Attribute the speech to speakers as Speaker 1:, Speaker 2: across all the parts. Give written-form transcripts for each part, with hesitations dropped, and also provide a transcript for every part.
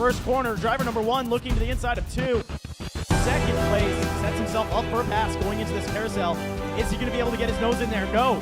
Speaker 1: first corner. Driver number 1 looking to the inside of 2. Second place, sets himself up for a pass going into this carousel. Is he going to be able to get his nose in there? No.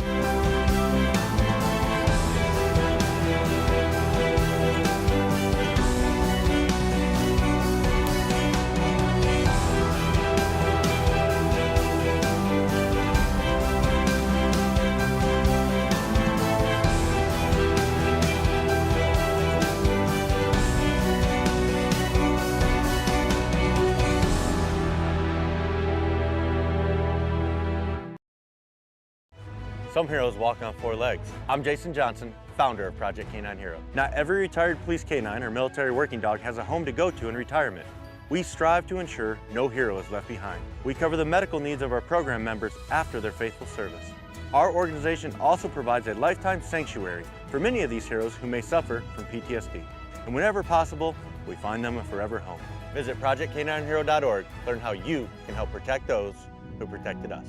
Speaker 2: Some heroes walk on 4 legs. I'm Jason Johnson, founder of Project K9 Hero. Not every retired police K9 or military working dog has a home to go to in retirement. We strive to ensure no hero is left behind. We cover the medical needs of our program members after their faithful service. Our organization also provides a lifetime sanctuary for many of these heroes who may suffer from PTSD. And whenever possible, we find them a forever home. Visit ProjectK9Hero.org to learn how you can help protect those who protected us.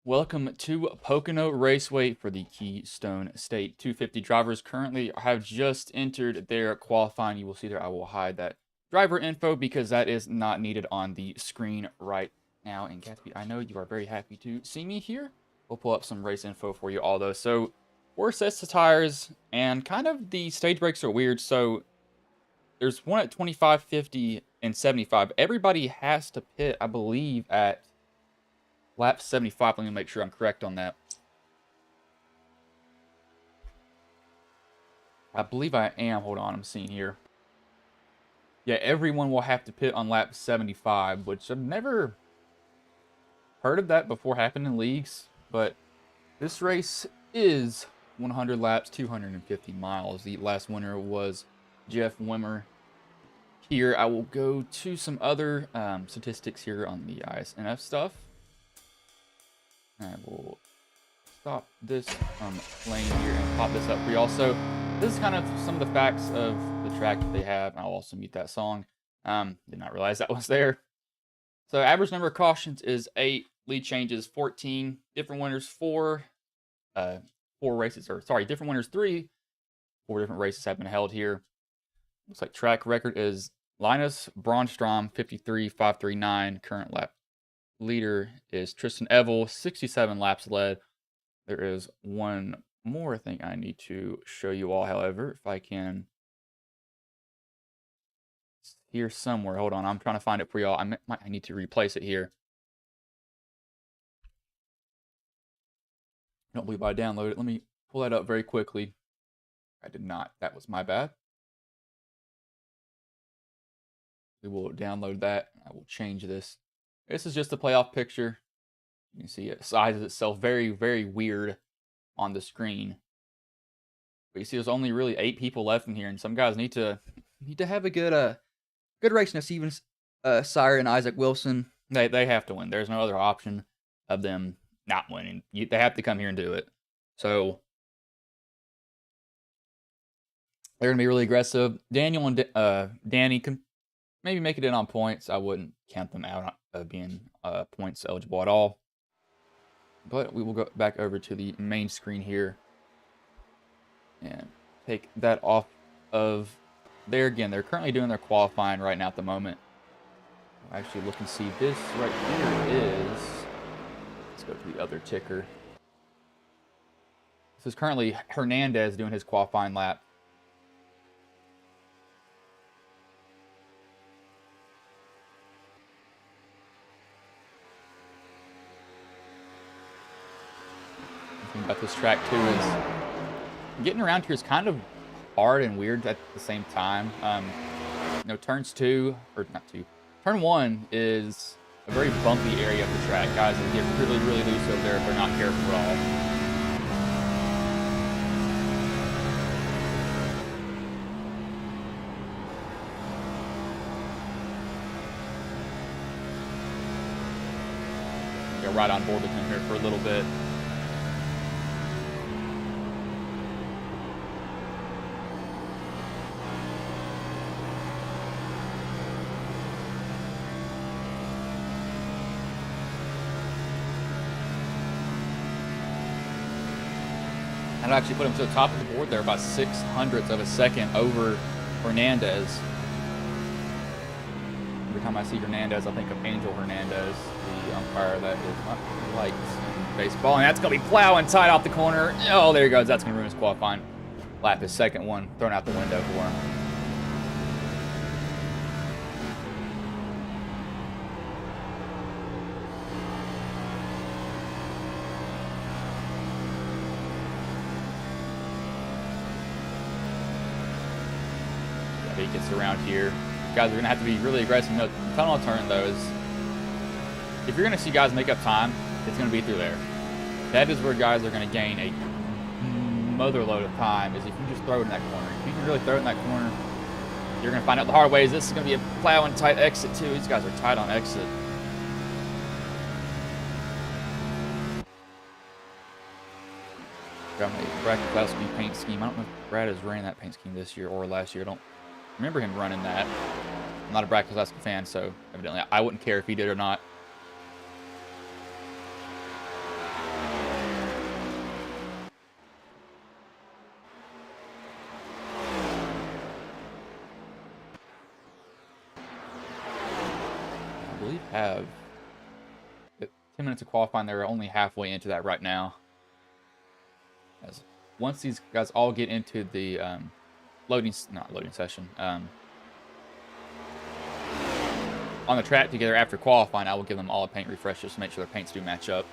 Speaker 3: Welcome to Pocono Raceway for the Keystone State 250 drivers. Currently have just entered their qualifying. You will see there, I will hide that driver info because that is not needed on the screen right now. And Gatsby, I know you are very happy to see me here. We'll pull up some race info for you all though. So 4 sets of tires and kind of the stage brakes are weird. So there's one at 25, 50, and 75. Everybody has to pit, I believe, at lap 75. Let me make sure I'm correct on that. I believe I am. Hold on, I'm seeing here. Yeah, everyone will have to pit on lap 75, which I've never heard of that before happen in leagues. But this race is 100 laps, 250 miles. The last winner was Jeff Wimmer. Here, I will go to some other statistics here on the ISNF stuff. I will stop this from playing here and pop this up for y'all. So this is kind of some of the facts of the track that they have. I'll also mute that song. Did not realize that was there. So average number of cautions is 8. Lead changes 14. Different winners 4. 4 races, or sorry, different winners 3. 4 different races have been held here. Looks like track record is Linus Braunstrom 53.539 current lap. Leader is Tristan Evell, 67 laps led. There is one more thing I need to show you all, however, if I can. It's here somewhere. Hold on, I'm trying to find it for y'all. I need to replace it here. I don't believe I downloaded it. Let me pull that up very quickly. I did not. That was my bad. We will download that. I will change this. This is just a playoff picture. You can see it sizes itself very, very weird on the screen. But you see there's only really 8 people left in here, and some guys need to have a good race. Now Steven Sire and Isaac Wilson, they have to win. There's no other option of them not winning. They have to come here and do it. So they're gonna be really aggressive. Daniel and Danny can maybe make it in on points. I wouldn't count them out of being points eligible at all. But we will go back over to the main screen here and take that off of there. Again, they're currently doing their qualifying right now at the moment. I'll actually look and see this right here is, let's go to the other ticker. This is currently Hernandez doing his qualifying lap. thing about this track too is getting around here is kind of hard and weird at the same time. You know, turn 1 is a very bumpy area of the track. Guys can get really, really loose over there if they're not careful at all. Get right on board with him here for a little bit. And I actually put him to the top of the board there, about 0.06 of a second over Hernandez. Every time I see Hernandez, I think of Angel Hernandez, the umpire that is not liked in baseball. And that's going to be plowing tight off the corner. Oh, there he goes. That's going to ruin his qualifying lap. His second one thrown out the window for him. He gets around here. Guys are going to have to be really aggressive. No, tunnel turn, though, is if you're going to see guys make up time, it's going to be through there. That is where guys are going to gain a motherload of time, is if you just throw it in that corner. If you can really throw it in that corner, you're going to find out the hard way is this is going to be a plowing tight exit, too. These guys are tight on exit. Got my Brad Keselowski paint scheme. I don't know if Brad has ran that paint scheme this year or last year. I don't remember him running that. I'm not a Brad Keselowski fan, so evidently I wouldn't care if he did or not. I believe have 10 minutes of qualifying. They're only halfway into that right now. As once these guys all get into the not loading session, on the track together after qualifying, I will give them all a paint refresh just to make sure their paints do match up.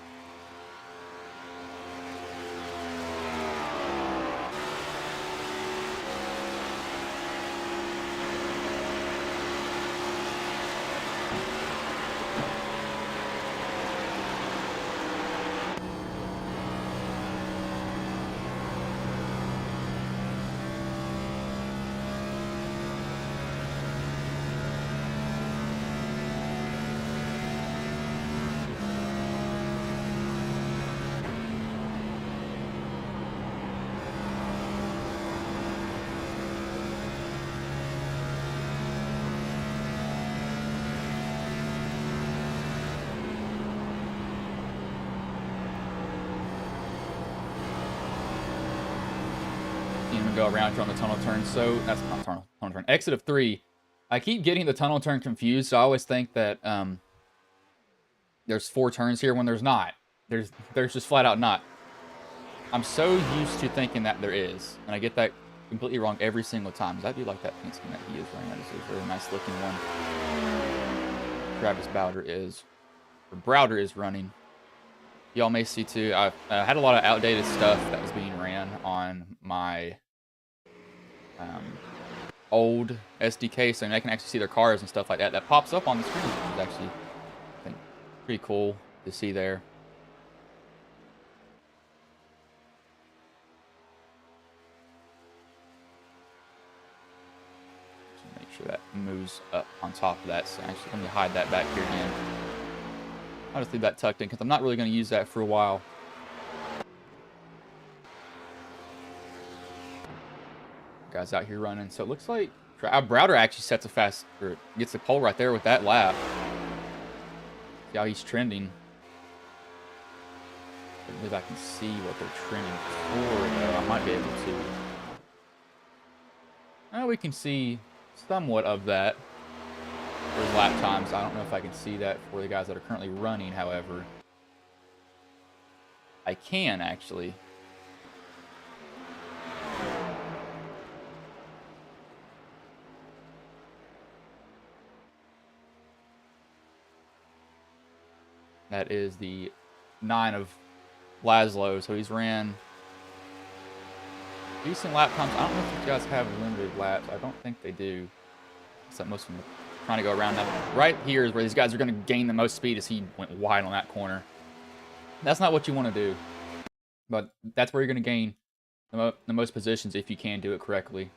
Speaker 3: Go around here on the tunnel turn. So that's not tunnel turn. Exit of 3. I keep getting the tunnel turn confused, so I always think that there's 4 turns here when there's not. There's just flat out not. I'm so used to thinking that there is, and I get that completely wrong every single time. Because I do like that paint scheme that he is running. That is a very nice looking one. Travis Browder is running. Y'all may see too. I've had a lot of outdated stuff that was being ran on my old SDK, so I can actually see their cars and stuff like that. That pops up on the screen, which is actually, I think, pretty cool to see there. Just make sure that moves up on top of that. So actually, let me hide that back here again. I'll just leave that tucked in because I'm not really going to use that for a while. Guys out here running. So it looks like Browder actually sets a fast, or gets the pole right there with that lap. See how he's trending. I believe I can see what they're trending for, though. I might be able to. Well, we can see somewhat of that. For lap times. I don't know if I can see that for the guys that are currently running, however. I can, actually. That is the 9 of Laszlo. So he's ran decent lap times. I don't know if these guys have limited laps. I don't think they do. Except most of them are trying to go around now. Right here is where these guys are going to gain the most speed as he went wide on that corner. That's not what you want to do. But that's where you're going to gain the most positions if you can do it correctly.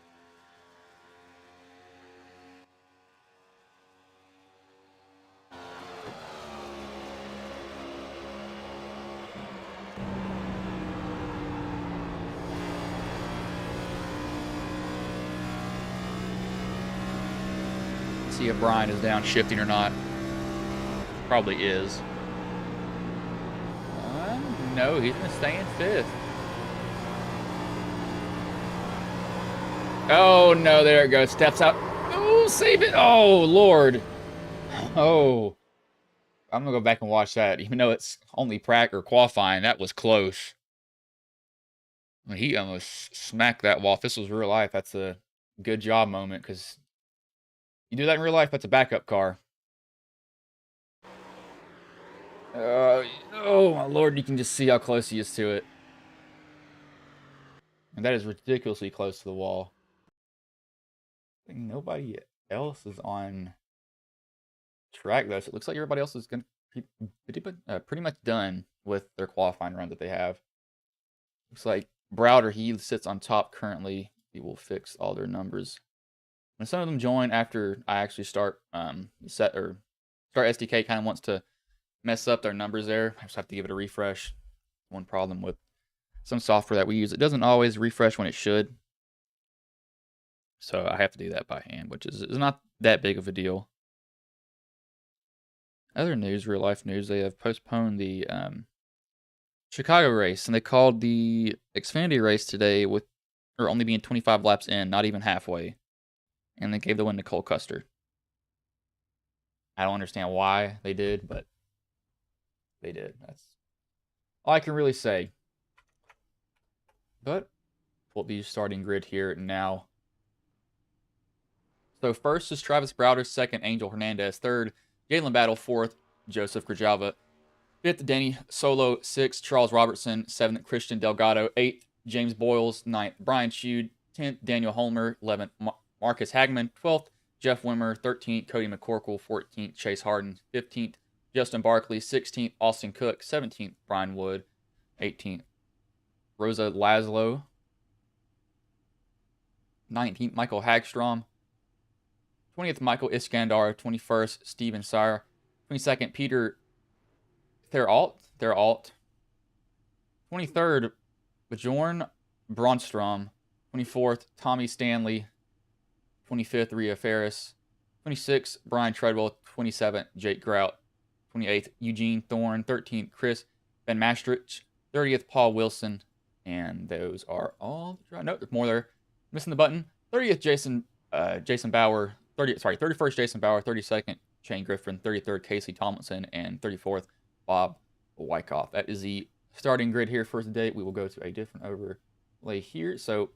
Speaker 3: See if Brian is downshifting or not. Probably is. No, he's going to stay in 5th. Oh, no, there it goes. Steps out. Oh, save it. Oh, Lord. Oh. I'm going to go back and watch that. Even though it's only practice or qualifying, that was close. I mean, he almost smacked that wall. If this was real life, that's a good job moment, because you do that in real life, that's a backup car. Oh, my Lord, you can just see how close he is to it. And that is ridiculously close to the wall. I think nobody else is on track, though, so it looks like everybody else is going to be pretty much done with their qualifying run that they have. Looks like Browder, he sits on top currently. He will fix all their numbers. When some of them join after I actually start Start SDK kind of wants to mess up their numbers there. I just have to give it a refresh. One problem with some software that we use, it doesn't always refresh when it should. So I have to do that by hand, which is not that big of a deal. Other news, real life news, they have postponed the Chicago race, and they called the Xfinity race today with only being 25 laps in, not even halfway. And they gave the win to Cole Custer. I don't understand why they did, but they did. That's all I can really say. But pull up the starting grid here now. So first is Travis Browder, second Angel Hernandez, third Jalen Battle, fourth Joseph Grijalva, fifth Danny Solo, sixth Charles Robertson, seventh Christian Delgado, eighth James Boyles, ninth Brian Shude, 10th Daniel Holmer, 11th Marcus Hagman, 12th Jeff Wimmer, 13th Cody McCorkle, 14th Chase Harden, 15th Justin Barkley, 16th Austin Cook, 17th Brian Wood, 18th Rosa Laszlo, 19th Michael Hagstrom, 20th Michael Iskandar, 21st Steven Sire, 22nd Peter Therault, 23rd Bjorn Bronstrom, 24th Tommy Stanley, 25th Rhea Ferris, 26th Brian Treadwell, 27th Jake Grout, 28th Eugene Thorne, 13th Chris Van Maastricht, 30th Paul Wilson, and those are all. No, there's more there. Missing the button. 30th Jason Bauer, 31st Jason Bauer, 32nd Shane Griffin, 33rd Casey Tomlinson, and 34th Bob Wyckoff. That is the starting grid here for today. We will go to a different overlay here. So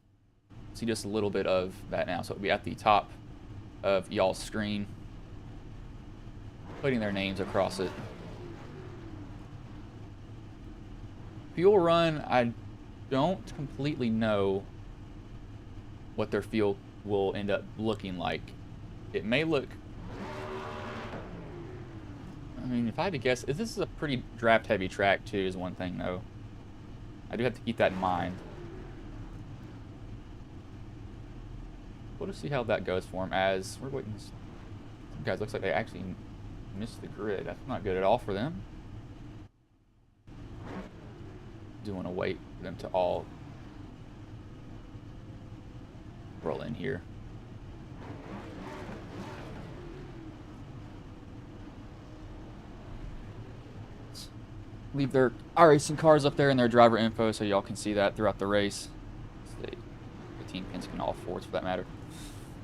Speaker 3: see just a little bit of that now. So it'll be at the top of y'all's screen, putting their names across it. Fuel run, I don't completely know what their field will end up looking like. It may look, I mean, if I had to guess, this is a pretty draft heavy track too, is one thing though. I do have to keep that in mind. We'll just see how that goes for them as we're waiting. Some guys, looks like they actually missed the grid. That's not good at all for them. Do want to wait for them to all roll in here. Let's leave their iRacing cars up there and their driver info so y'all can see that throughout the race. The 18 pins can all fours for that matter.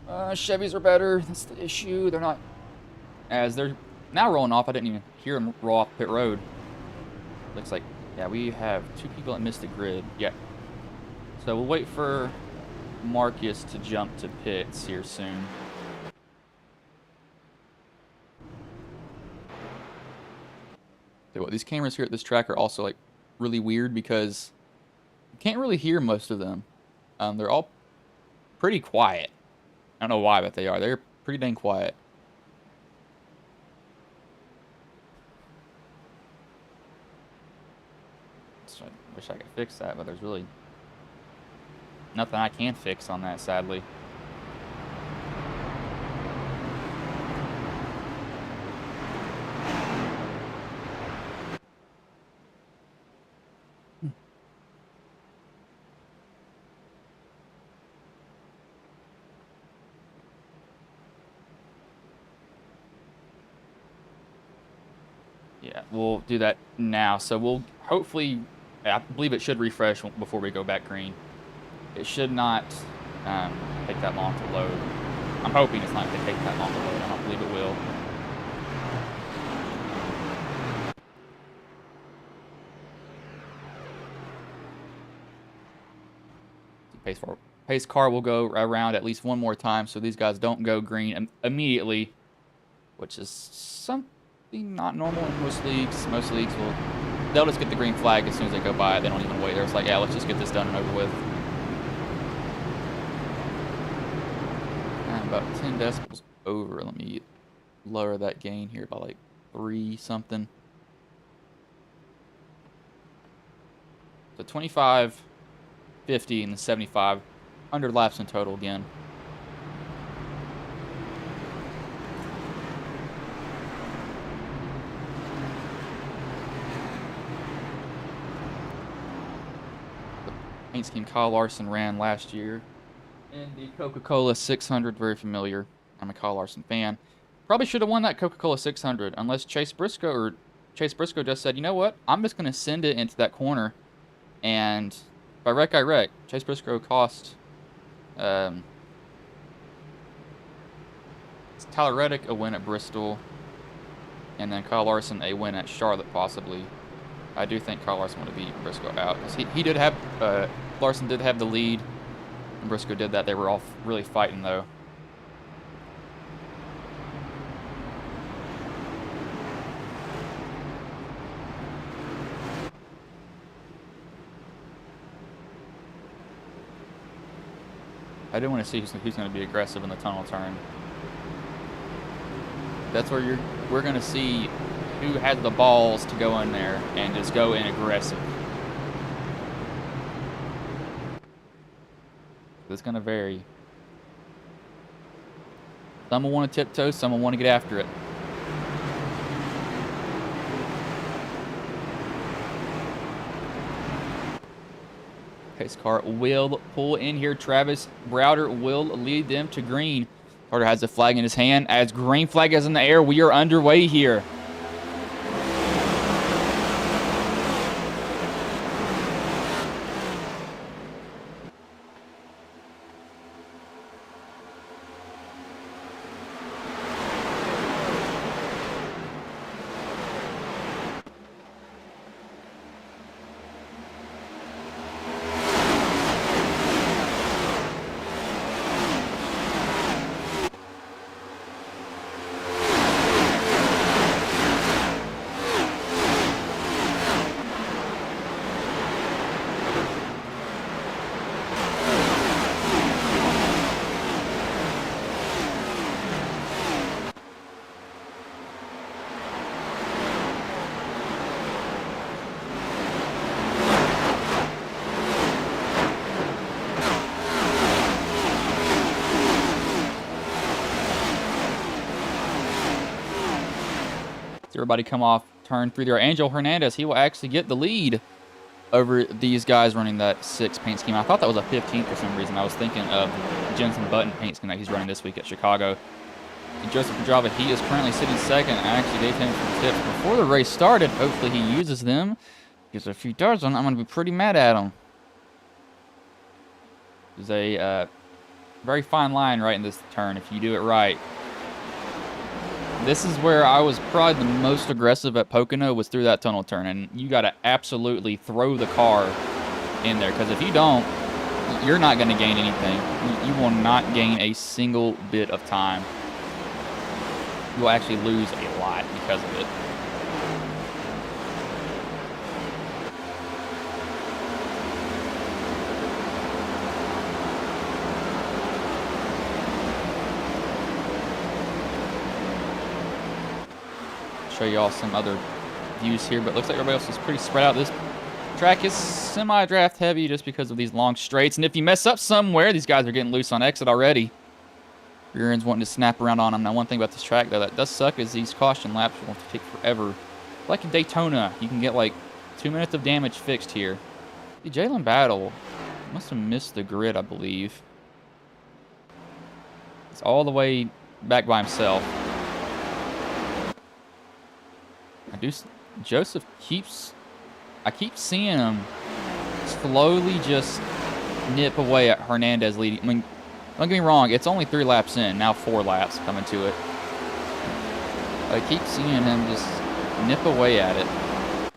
Speaker 3: Chevys are better. That's the issue. They're not, as they're now rolling off. I didn't even hear them roll off pit road. Looks like, yeah, we have two people that missed the grid. Yeah. So we'll wait for Marcus to jump to pits here soon. So what, these cameras here at this track are also like really weird because you can't really hear most of them. They're all pretty quiet. I don't know why, but they are. They're pretty dang quiet. So I wish I could fix that, but there's really nothing I can fix on that, sadly. Yeah, we'll do that now. So we'll hopefully, I believe it should refresh before we go back green. It should not take that long to load. I'm hoping it's not going to take that long to load. I don't believe it will. Pace car will go around at least one more time, so these guys don't go green immediately, which is something not normal in most leagues. Most leagues they'll just get the green flag as soon as they go by it. They don't even wait. They're just like, yeah, let's just get this done and over with. And about 10 decibels over. Let me lower that gain here by like 3 something. So 25, 50, and 75. 100 laps in total again. Paint scheme Kyle Larson ran last year in the Coca-Cola 600. Very familiar. I'm a Kyle Larson fan. Probably should have won that Coca-Cola 600 unless Chase Briscoe just said, you know what? I'm just going to send it into that corner. And if I wreck, I wreck. Chase Briscoe cost Tyler Reddick a win at Bristol. And then Kyle Larson a win at Charlotte possibly. I do think Kyle Larson would have beat Briscoe out. He did have, Larson did have the lead, and Briscoe did that. They were all really fighting, though. I do want to see who's going to be aggressive in the tunnel turn. That's where we're going to see who had the balls to go in there and just go in aggressive. It's going to vary. Some will want to tiptoe, some will want to get after it. Pace car will pull in here. Travis Browder will lead them to green. Carter has a flag in his hand. As green flag is in the air, we are underway here. Everybody come off turn 3 there. Angel Hernandez, he will actually get the lead over these guys running that 6 paint scheme. I thought that was a 15 for some reason. I was thinking of Jensen Button paint scheme that he's running this week at Chicago. And Joseph Pajava, he is currently sitting second. I actually gave him some tips before the race started. Hopefully he uses them. Because if he doesn't, I'm going to be pretty mad at him. There's a very fine line right in this turn if you do it right. This is where I was probably the most aggressive at Pocono, was through that tunnel turn. And you got to absolutely throw the car in there. Because if you don't, you're not going to gain anything. You will not gain a single bit of time. You'll actually lose a lot because of it. show you all some other views here, but looks like everybody else is pretty spread out. This track is semi-draft heavy just because of these long straights, and if you mess up somewhere, these guys are getting loose on exit already. Rear end's wanting to snap around on them. Now, one thing about this track, though, that does suck is these caution laps will take forever. Like in Daytona, you can get like 2 minutes of damage fixed here. The Jalen Battle must have missed the grid, I believe. It's all the way back by himself. Joseph I keep seeing him slowly just nip away at Hernandez leading. I mean, don't get me wrong, it's only 3 laps in, now 4 laps coming to it. I keep seeing him just nip away at it.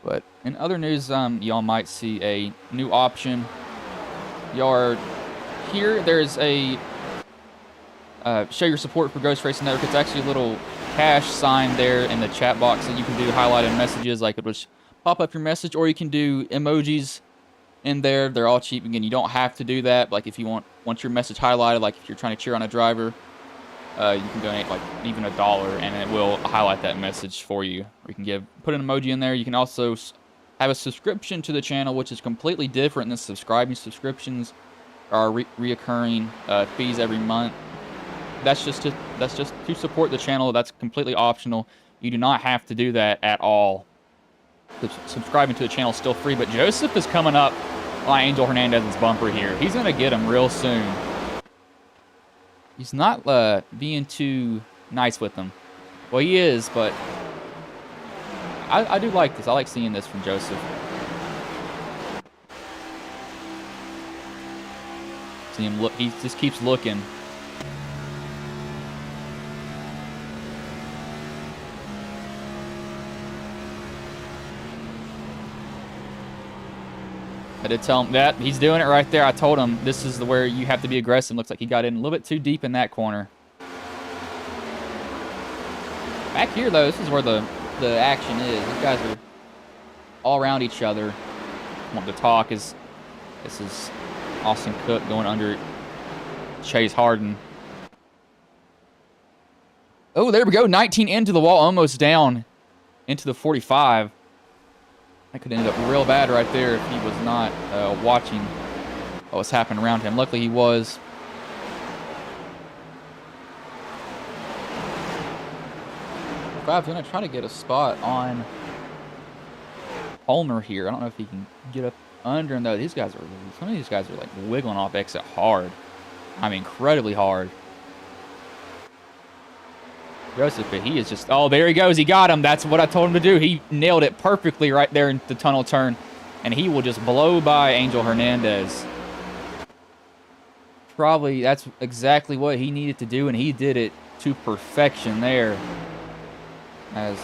Speaker 3: But in other news, y'all might see a new option. Y'all are here. There's a show your support for Ghost Racing Network. It's actually a little cash sign there in the chat box that you can do highlighted messages, like it would pop up your message, or you can do emojis in there. They're all cheap. Again, you don't have to do that. Like if you want your message highlighted, like if you're trying to cheer on a driver, you can donate like even $1 and it will highlight that message for you. Or you can put an emoji in there. You can also have a subscription to the channel, which is completely different than subscribing. Subscriptions are reoccurring fees every month. That's just to support the channel. That's completely optional. You do not have to do that at all. Subscribing to the channel is still free, but Joseph is coming up on Angel Hernandez's bumper here. He's going to get him real soon. He's not being too nice with him. Well, he is, but I do like this. I like seeing this from Joseph. See him look. He just keeps looking. I did tell him that. He's doing it right there. I told him this is where you have to be aggressive. Looks like he got in a little bit too deep in that corner. Back here, though, this is where the action is. These guys are all around each other. Want to talk is this is Austin Cook going under Chase Harden. Oh, there we go. 19 into the wall, almost down into the 45. That could end up real bad right there if he was not watching what was happening around him. Luckily, he was. Five's going to try to get a spot on Palmer here. I don't know if he can get up under him, though. Some of these guys are like wiggling off exit hard. I mean, incredibly hard. Joseph, but he is just... Oh, there he goes. He got him. That's what I told him to do. He nailed it perfectly right there in the tunnel turn. And he will just blow by Angel Hernandez. Probably that's exactly what he needed to do, and he did it to perfection there. As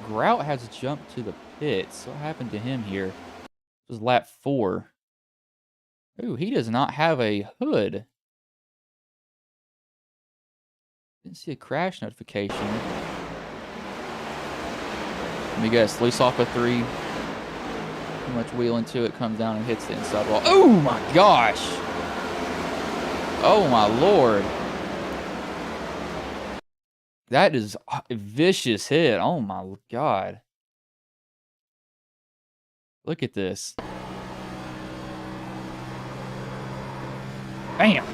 Speaker 3: Grout has jumped to the pits. What happened to him here? This was lap 4. Ooh, he does not have a hood. Didn't see a crash notification. Let me guess. Loose off a 3. Too much wheel into it. Comes down and hits the inside wall. Oh my gosh! Oh my lord! That is a vicious hit. Oh my god! Look at this. Bam!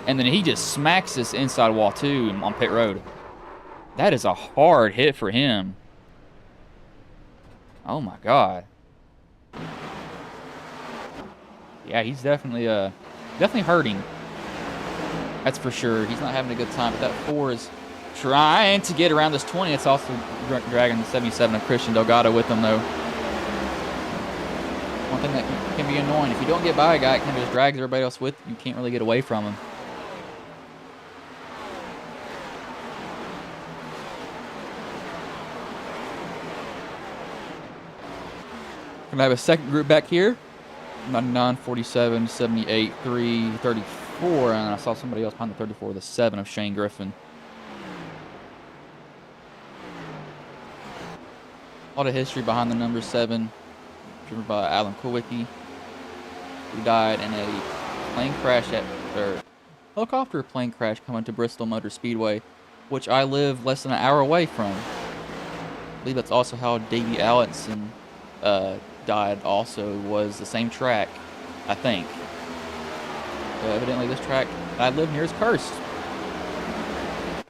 Speaker 3: And then he just smacks this inside wall too on pit road. That is a hard hit for him. Oh my god. Yeah, he's definitely hurting. That's for sure. He's not having a good time. But that 4 is trying to get around this 20. It's also dragging the 77 of Christian Delgado with him though. One thing that can be annoying. If you don't get by a guy, it kind of just drags everybody else with you. You can't really get away from him. Gonna have a second group back here. 99, 47, 78, 3, 34, and I saw somebody else behind the 34, the 7 of Shane Griffin. A lot of history behind the number 7, driven by Alan Kulwicki, who died in a plane crash helicopter plane crash coming to Bristol Motor Speedway which I live less than an hour away from. I believe that's also how Davey Allison died. Also, was the same track, I think. So evidently, this track I live near is cursed. It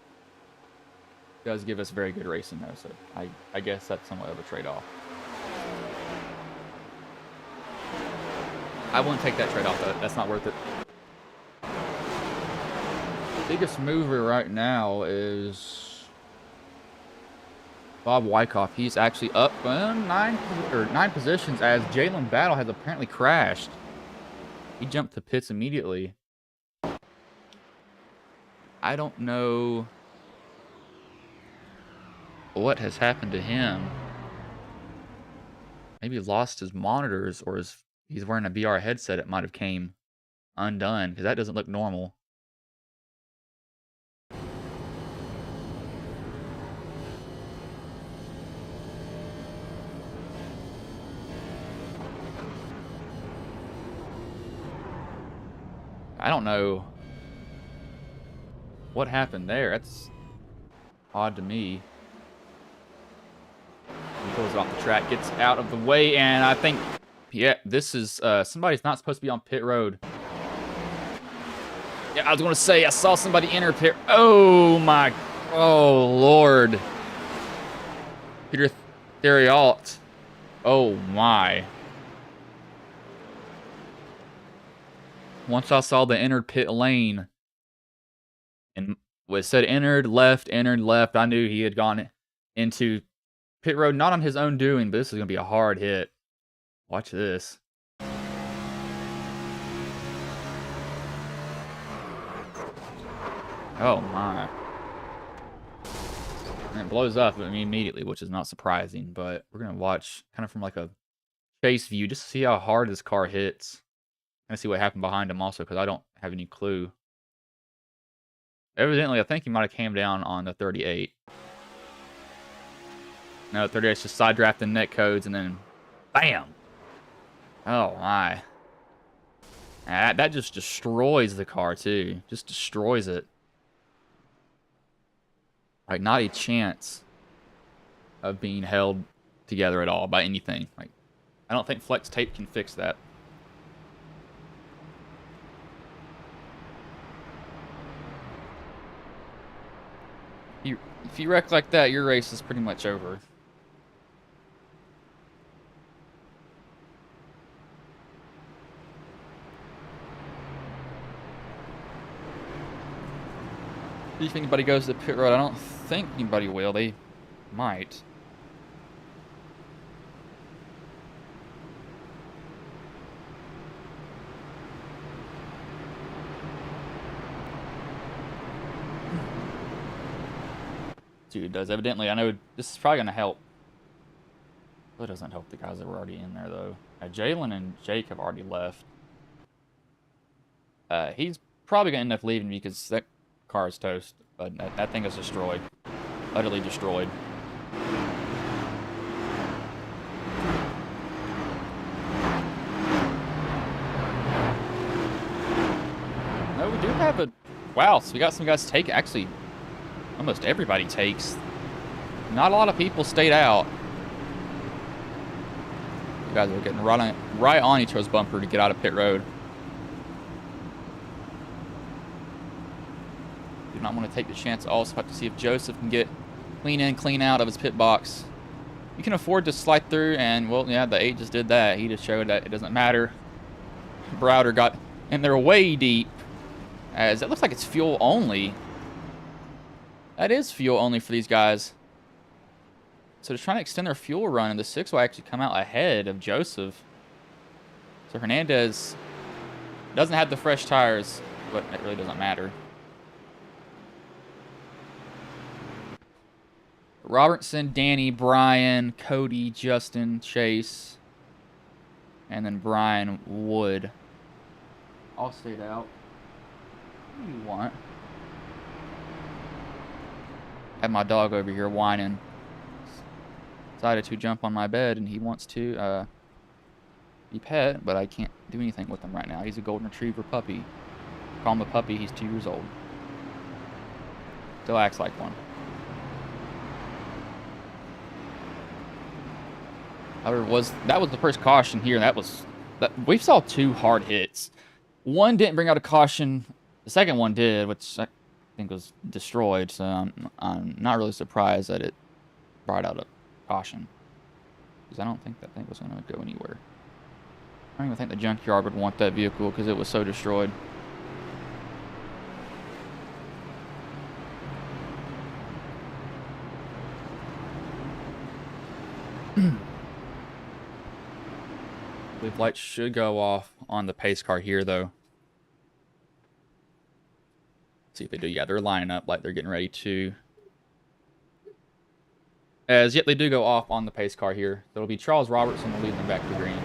Speaker 3: does give us very good racing, though, so I guess that's somewhat of a trade-off. I wouldn't take that trade-off, though. That's not worth it. Biggest mover right now is Bob Wyckoff. He's actually up 9 positions as Jalen Battle has apparently crashed. He jumped to pits immediately. I don't know what has happened to him. Maybe he lost his monitors, or he's wearing a VR headset. It might have came undone, because that doesn't look normal. I don't know what happened there. That's odd to me. He goes off the track, gets out of the way, and I think, yeah, this is somebody's not supposed to be on pit road. Yeah, I was going to say I saw somebody enter pit. Oh my, oh Lord, Peter Theriault. Oh my. Once I saw the entered pit lane, and it said entered left, I knew he had gone into pit road, not on his own doing, but this is going to be a hard hit. Watch this. Oh my. And it blows up immediately, which is not surprising, but we're going to watch kind of from like a chase view just to see how hard this car hits. And see what happened behind him also, because I don't have any clue. Evidently, I think he might have came down on the 38. No, 38's just side drafting net codes, and then bam! Oh my. That just destroys the car too. Just destroys it. Like, not a chance of being held together at all by anything. Like, I don't think flex tape can fix that. If you wreck like that, your race is pretty much over. If anybody goes to the pit road, I don't think anybody will. They might. Dude does. Evidently, I know this is probably going to help. Well, it doesn't help the guys that were already in there, though. Jalen and Jake have already left. He's probably going to end up leaving because that car is toast. But that thing is destroyed. Utterly destroyed. No, we do have a... Wow, so we got some guys take... Actually... Almost everybody takes. Not a lot of people stayed out. You guys are getting right on each other's bumper to get out of pit road. Do not want to take the chance. Also have to see if Joseph can get clean in, clean out of his pit box. You can afford to slide through, and well, yeah, the 8 just did that. He just showed that it doesn't matter. Browder got in there way deep, as it looks like it's fuel only. That is fuel only for these guys. So they're trying to extend their fuel run, and the 6 will actually come out ahead of Joseph. So Hernandez doesn't have the fresh tires, but it really doesn't matter. Robertson, Danny, Brian, Cody, Justin, Chase, and then Brian Wood all stayed out. What do you want? Have my dog over here whining. Decided to jump on my bed, and he wants to be pet, but I can't do anything with him right now. He's a golden retriever puppy. Call him a puppy. He's 2 years old. Still acts like one. That was the first caution here. We saw 2 hard hits. One didn't bring out a caution. The second one did, which I think was destroyed. So I'm not really surprised that it brought out a caution, because I don't think that thing was going to go anywhere. I don't even think the junkyard would want that vehicle because it was so destroyed. I believe lights should go off on the pace car here, though. See if they do. Yeah, they're lining up like they're getting ready to. As yet, they do go off on the pace car here. It'll be Charles Robertson will lead them back to green.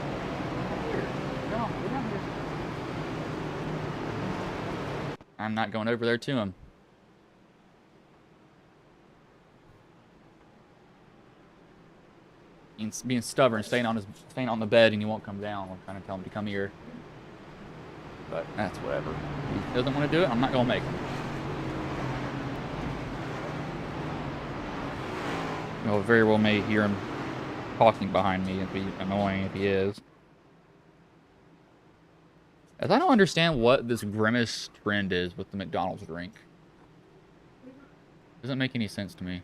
Speaker 3: I'm not going over there to him. Being stubborn, staying on the bed, and he won't come down. I'm trying to tell him to come here, but that's whatever. He doesn't want to do it. I'm not gonna make him. You very well may hear him talking behind me. It'd be annoying if he is. As I don't understand what this Grimace trend is with the McDonald's drink. Doesn't make any sense to me.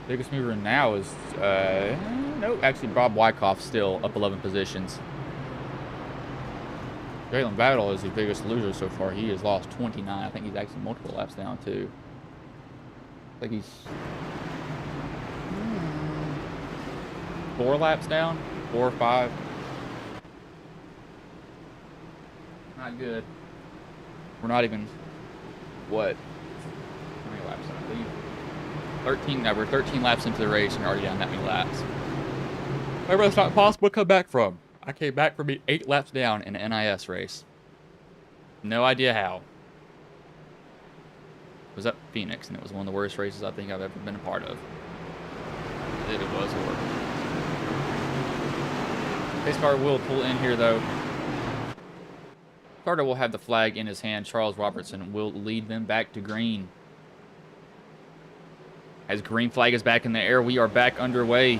Speaker 3: Biggest mover now is, no, actually Bob Wyckoff still up 11 positions. Jalen Battle is the biggest loser so far. He has lost 29. I think he's actually multiple laps down too. I think he's 4 laps down, 4 or 5. Not good. We're not even, what? How many laps I believe? 13, no, we're 13 laps into the race and we're already down that many laps. Whatever that's not possible to come back from. I came back from 8 laps down in an NIS race. No idea how. It was at Phoenix, and it was one of the worst races I think I've ever been a part of. It was horrible. Pace car will pull in here, though. Carter will have the flag in his hand. Charles Robertson will lead them back to green. As green flag is back in the air, we are back underway.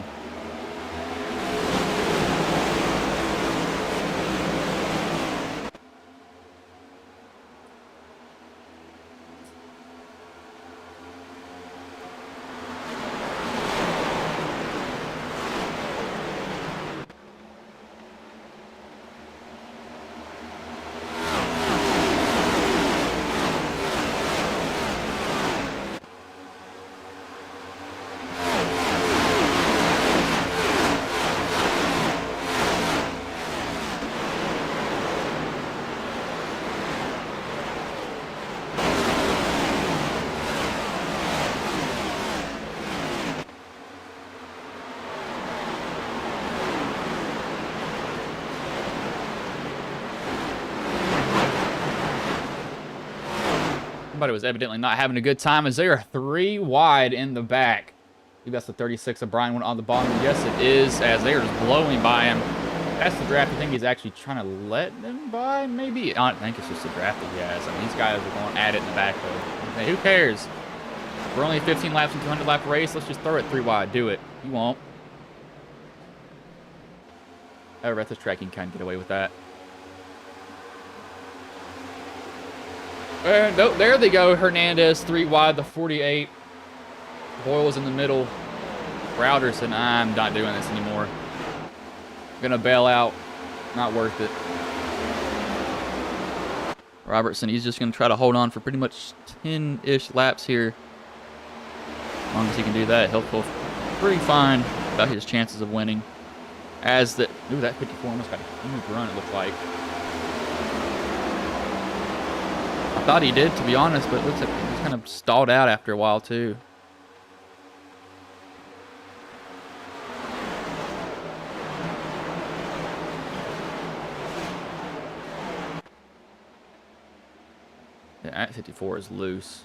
Speaker 3: Somebody was evidently not having a good time as they are 3 wide in the back. I think that's the 36 of Brian went on the bottom. Yes, it is, as they are just blowing by him. That's the draft. I think he's actually trying to let them by, maybe. I don't think it's just the draft that he has. I mean, these guys are going at it in the back, though. Hey, who cares? We're only 15 laps into a 100-lap race. Let's just throw it 3 wide. Do it. You won't. However, at this track, you can kind of get away with that. And oh, there they go. Hernandez 3 wide, the 48. Boyle's in the middle. Browder said, I'm not doing this anymore. Gonna bail out. Not worth it. Robertson, he's just gonna try to hold on for pretty much 10-ish laps here. As long as he can do that, he'll feel pretty fine about his chances of winning. As the, ooh, that 54 almost got a huge run, it looked like. I thought he did, to be honest, but it looks like he was kind of stalled out after a while, too. Yeah, at 54 is loose.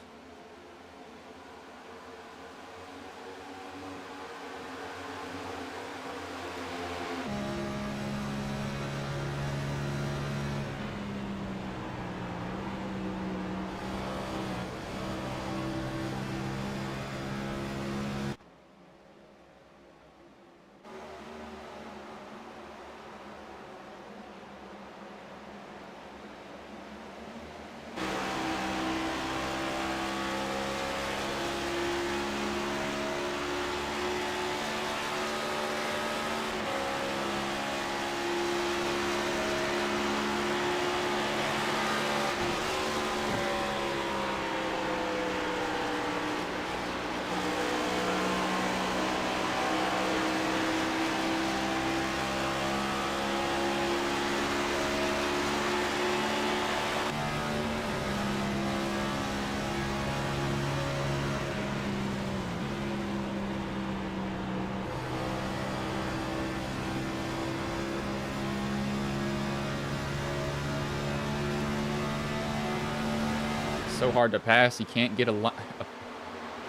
Speaker 3: so hard to pass. He can't get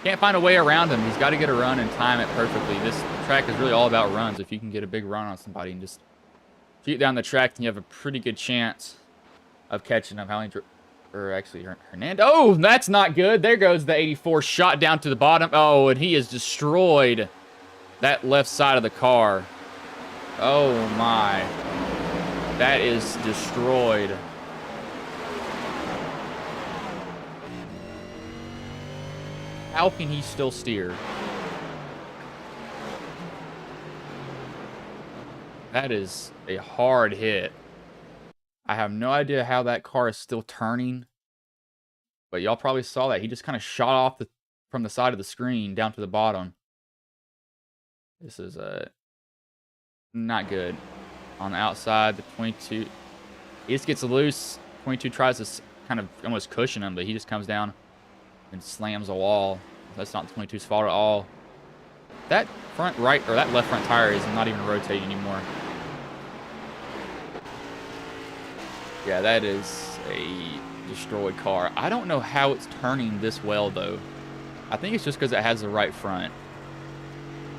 Speaker 3: can't find a way around him. He's got to get a run and time it perfectly. This track is really all about runs. If you can get a big run on somebody and just shoot down the track, then you have a pretty good chance of catching him. Or actually, Hernandez. Oh, that's not good. There goes the 84 shot down to the bottom. Oh, and he has destroyed that left side of the car. Oh, my. That is destroyed. How can he still steer? That is a hard hit. I have no idea how that car is still turning. But y'all probably saw that. He just kind of shot off from the side of the screen down to the bottom. This is not good. On the outside, the 22. He just gets loose. 22 tries to kind of almost cushion him, but he just comes down and slams a wall. That's not 22's fault at all. That front right, or that left front tire is not even rotating anymore. Yeah, that is a destroyed car. I don't know how it's turning this well, though. I think it's just because it has the right front.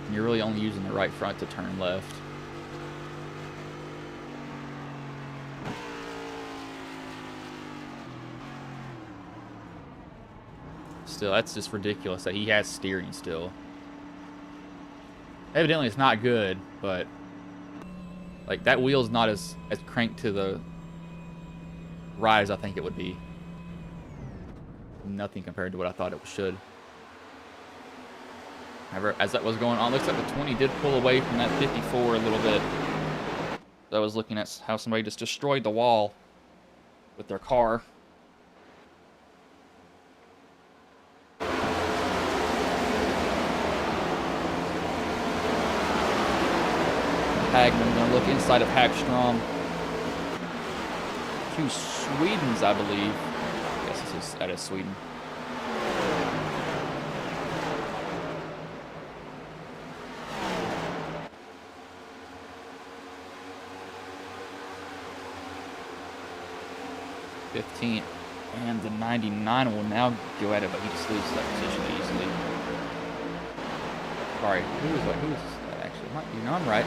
Speaker 3: And you're really only using the right front to turn left. Still, that's just ridiculous that he has steering still. Evidently, it's not good, but like that wheel's not as cranked to the right as I think it would be. Nothing compared to what I thought it should. However, as that was going on, looks like the 20 did pull away from that 54 a little bit. So I was looking at how somebody just destroyed the wall with their car. Hagman gonna look inside of Hagstrom. Two Swedens, I believe. I guess that is Sweden. '15 and the 99 will now go at it, but he just loses that position easily. Sorry, who is that actually? It might be, no, I'm right.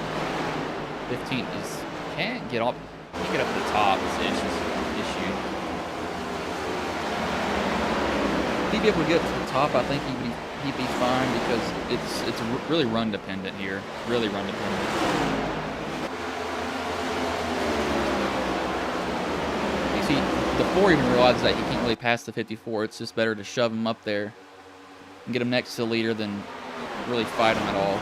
Speaker 3: 15 is can't get up to the top. It's the issue. If he'd be able to get to the top, I think he'd be fine because it's really run dependent here. Really run dependent. You see, the 4 even realizes that he can't really pass the 54. It's just better to shove him up there and get him next to the leader than really fight him at all.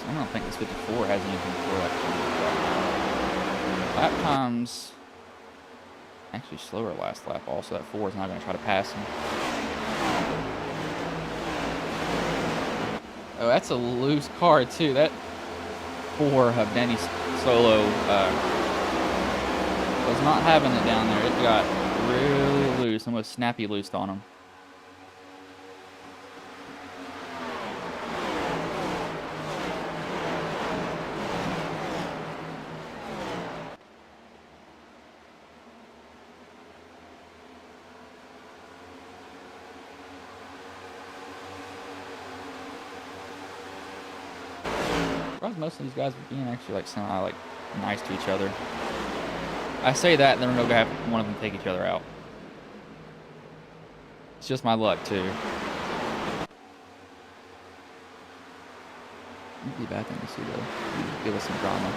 Speaker 3: I don't think this 54 has anything for it. Lap times actually slower last lap also. That 4 is not going to try to pass him. Oh, that's a loose car too. That 4 of Danny Solo was not having it down there. It got really loose, almost snappy loosed on him. Most of these guys are being actually like nice to each other. I say that, and then we're gonna have one of them take each other out. It's just my luck too. It'd be a bad thing to see though. Give us some drama.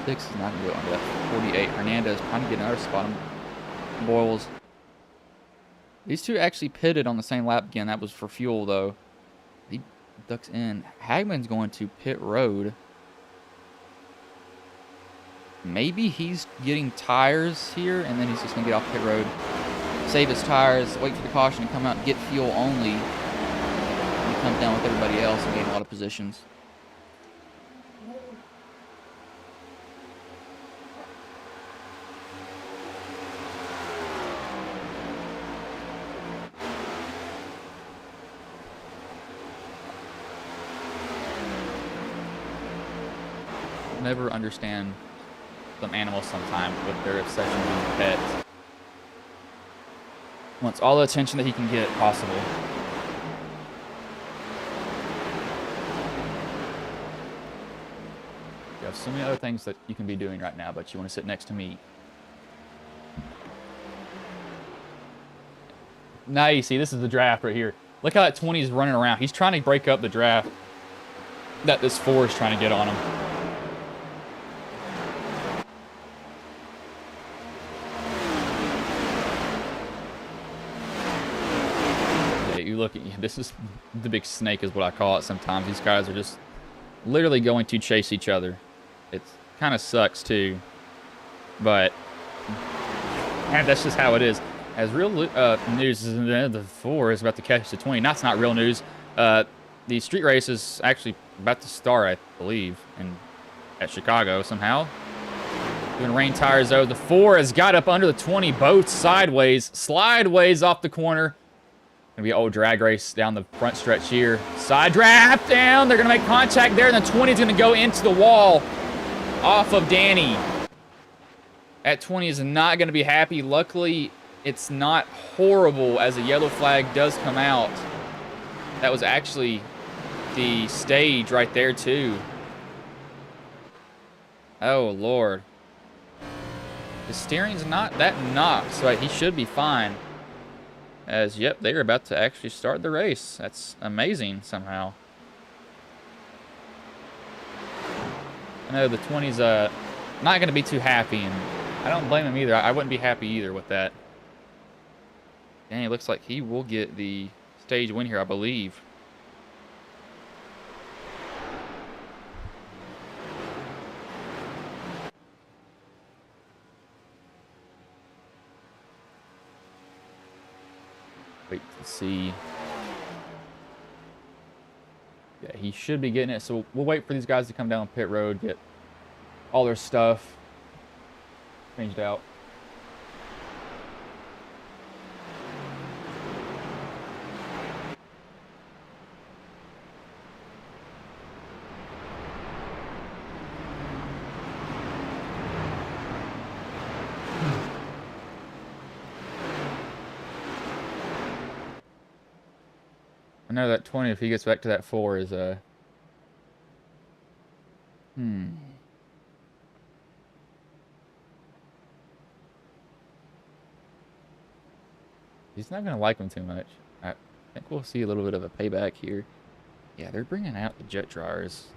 Speaker 3: 6 is not gonna go under that. 48. Hernandez trying to get another spot on Boyles. These two actually pitted on the same lap again. That was for fuel though. He ducks in. Hagman's going to pit road. Maybe he's getting tires here, and then he's just going to get off pit road, save his tires, wait for the caution to come out, and get fuel only. And he comes down with everybody else and gain a lot of positions. never understand some animals sometimes with their obsession with pets. Wants all the attention that he can get possible. You have so many other things that you can be doing right now, but you want to sit next to me. Now you see, this is the draft right here. Look how that 20 is running around. He's trying to break up the draft that this 4 is trying to get on him. Yeah, you look at, this is the big snake is what I call it sometimes. These guys are just literally going to chase each other. It kind of sucks too, but that's just how it is. As real news is the 4 is about to catch the 20. That's not real news. The street race is actually about to start, I believe, at Chicago somehow. Doing rain tires though. The 4 has got up under the 20, both sideways, slideways off the corner. Gonna be an old drag race down the front stretch here. Side draft down. They're gonna make contact there, and the 20 is gonna go into the wall off of Danny. That 20 is not gonna be happy. Luckily, it's not horrible as a yellow flag does come out. That was actually the stage right there too. Oh Lord. The steering's not that knocked, so he should be fine. As, yep, they're about to actually start the race. That's amazing somehow. I know the 20's not going to be too happy, and I don't blame him either. I wouldn't be happy either with that. And it looks like he will get the stage win here, I believe. Wait to see. Yeah, he should be getting it. So we'll wait for these guys to come down pit road, get all their stuff changed out. I know that 20, if he gets back to that 4, is He's not going to like him too much. I think we'll see a little bit of a payback here. Yeah, they're bringing out the jet dryers.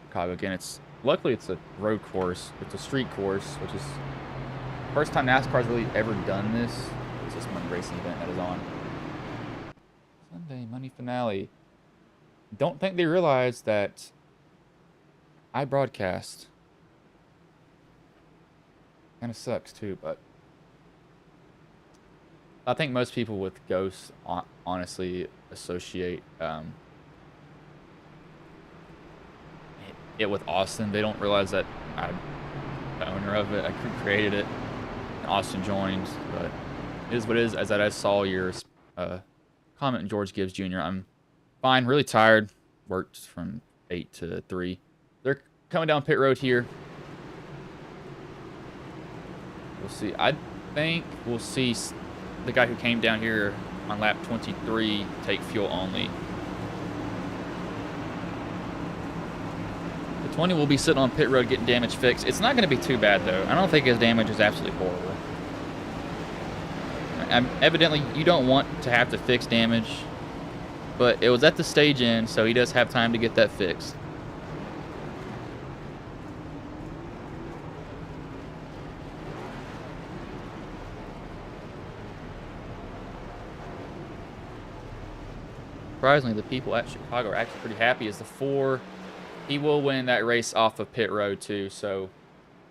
Speaker 3: Chicago again. Luckily it's a road course. It's a street course, which is the first time NASCAR's really ever done this. It's this one racing event that is on. Sunday Money Finale. Don't think they realize that I broadcast. Kind of sucks too, but I think most people with Ghost honestly associate it with Austin. They don't realize that I'm the owner of it. I created it. And Austin joined, but it is what it is. As I saw your comment in George Gibbs Jr. I'm fine, really tired. Worked from 8 to 3. They're coming down pit road here. We'll see. I think we'll see the guy who came down here on lap 23 take fuel only. The 20 will be sitting on pit road getting damage fixed. It's not going to be too bad though. I don't think his damage is absolutely horrible. Evidently, you don't want to have to fix damage, but it was at the stage end, so he does have time to get that fixed. Surprisingly, the people at Chicago are actually pretty happy as the 4. He will win that race off of pit road too, so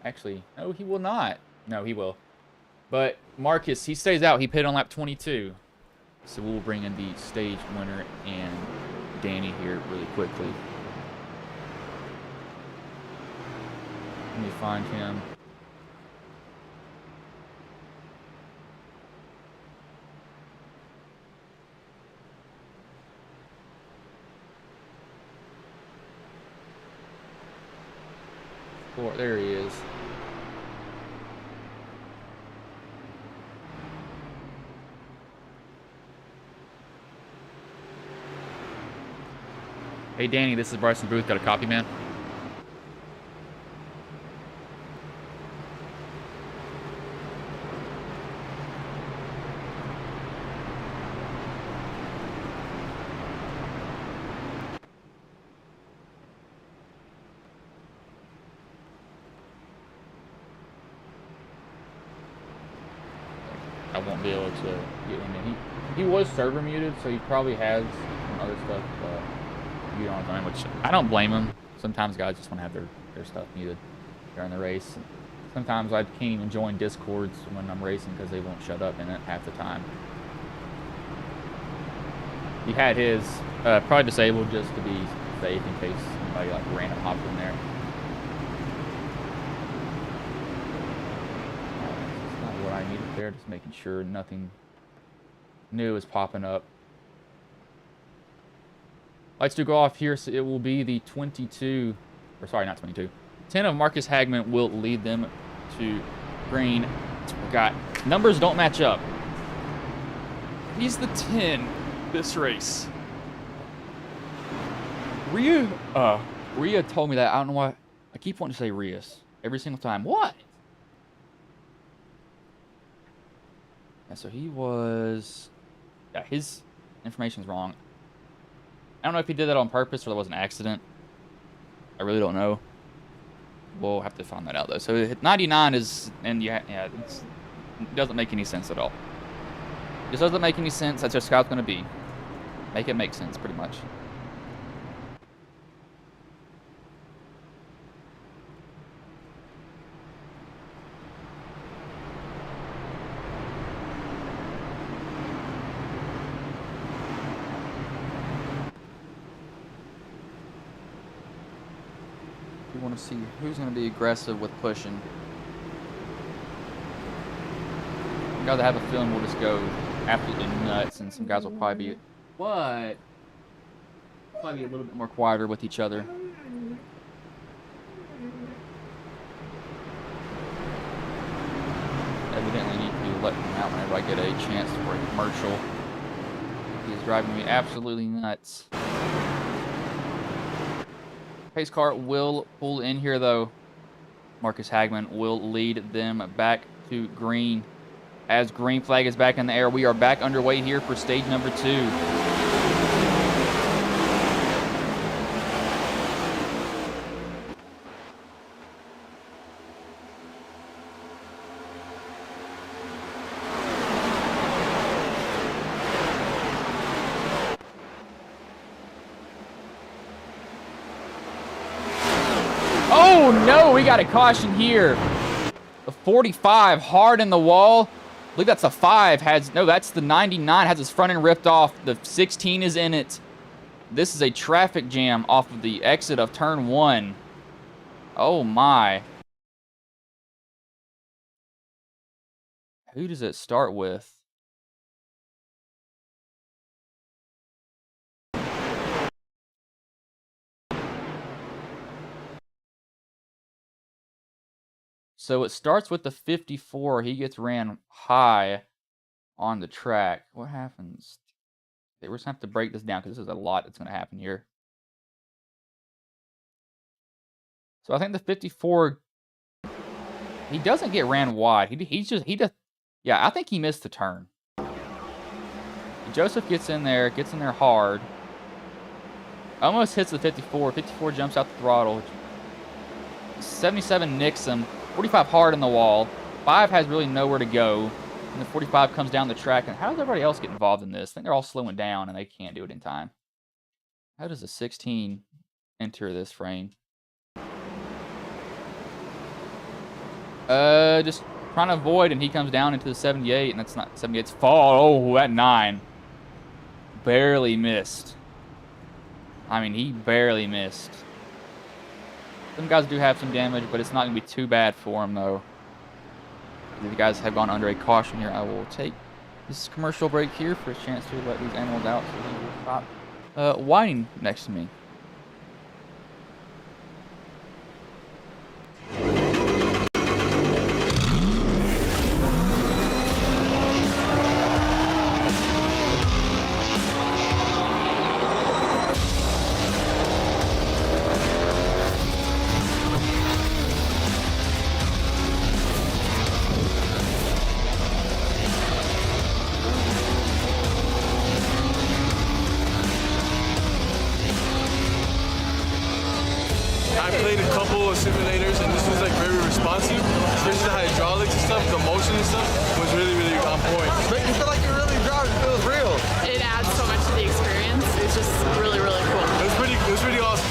Speaker 3: actually, no, he will not. No, he will. But Marcus, he stays out. He pitted on lap 22. So we'll bring in the stage winner and Danny here really quickly. Let me find him. There he is. Hey, Danny, this is Bryson Booth. Got a copy, man? I won't be able to get him in. He was server muted, so he probably has some other stuff muted on his own, which I don't blame him. Sometimes guys just want to have their stuff muted during the race. Sometimes I can't even join Discords when I'm racing because they won't shut up in it half the time. He had his probably disabled just to be safe in case somebody like random hopped in there. What I needed there, just making sure nothing new is popping up. Lights do go off here, so it will be the 22, or sorry, not 22. 10 of Marcus Hagman will lead them to green. Forgot. Numbers don't match up. He's the 10 this race. Rhea told me that. I don't know why. I keep wanting to say Rias every single time. What? Yeah, so he was... Yeah, his information's wrong. I don't know if he did that on purpose or that was an accident. I really don't know. We'll have to find that out, though. So 99 is... And yeah, it doesn't make any sense at all. This doesn't make any sense. That's just how it's going to be. Make it make sense, pretty much. We want to see who's going to be aggressive with pushing. Guys that have a feeling will just go absolutely nuts, and some guys will probably be probably be a little bit more quieter with each other. Evidently need to let him out whenever I get a chance for a commercial. He is driving me absolutely nuts. Pace car will pull in here, though. Marcus Hagman will lead them back to green. As green flag is back in the air, we are back underway here for stage number 2. Oh no, we got a caution here. The 45 hard in the wall. I believe that's a 5. That's the 99. Has its front end ripped off. The 16 is in it. This is a traffic jam off of the exit of turn 1. Oh my. Who does it start with? So it starts with the 54. He gets ran high on the track. What happens? Okay, we're just going to have to break this down because this is a lot that's going to happen here. So I think the 54, he doesn't get ran wide. Yeah, I think he missed the turn. Joseph gets in there hard. Almost hits the 54. 54 jumps out the throttle. 77 nicks him. 45 hard in the wall. 5 has really nowhere to go. And the 45 comes down the track. And how does everybody else get involved in this? I think they're all slowing down and they can't do it in time. How does a 16 enter this frame? Just trying to avoid, and he comes down into the 78, and that's not 78's fall. Oh, that 9. Barely missed. I mean, he barely missed. Some guys do have some damage, but it's not going to be too bad for him, though. The guys have gone under a caution here. I will take this commercial break here for a chance to let these animals out so he will stop whining next to me.
Speaker 4: and stuff was really, really on point.
Speaker 5: Make you feel like you're really driving. It feels real.
Speaker 6: It adds so much to the experience. It's just really, really cool.
Speaker 4: It was pretty awesome.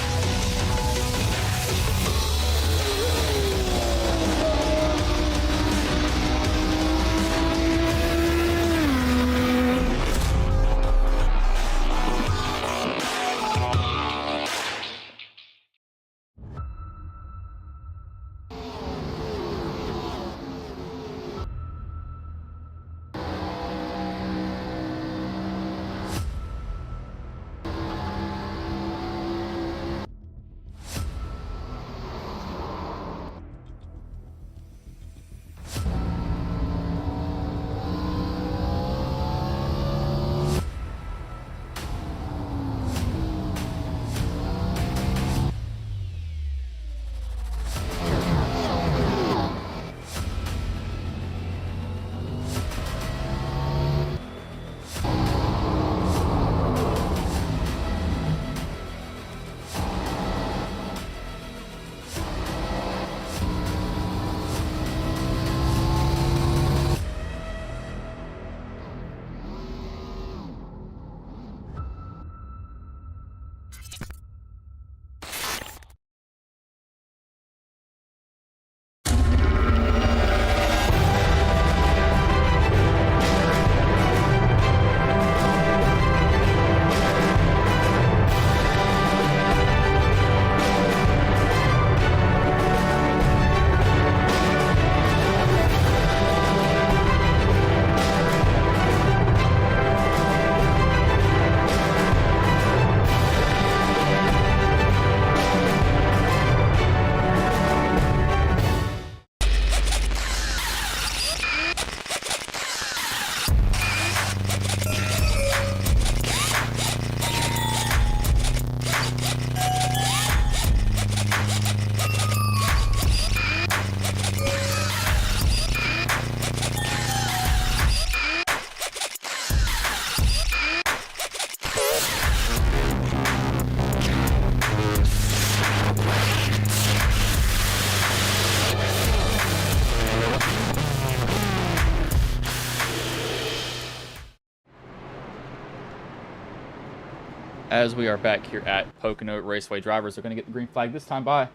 Speaker 3: As we are back here at Pocono Raceway, drivers are going to get the green flag this time by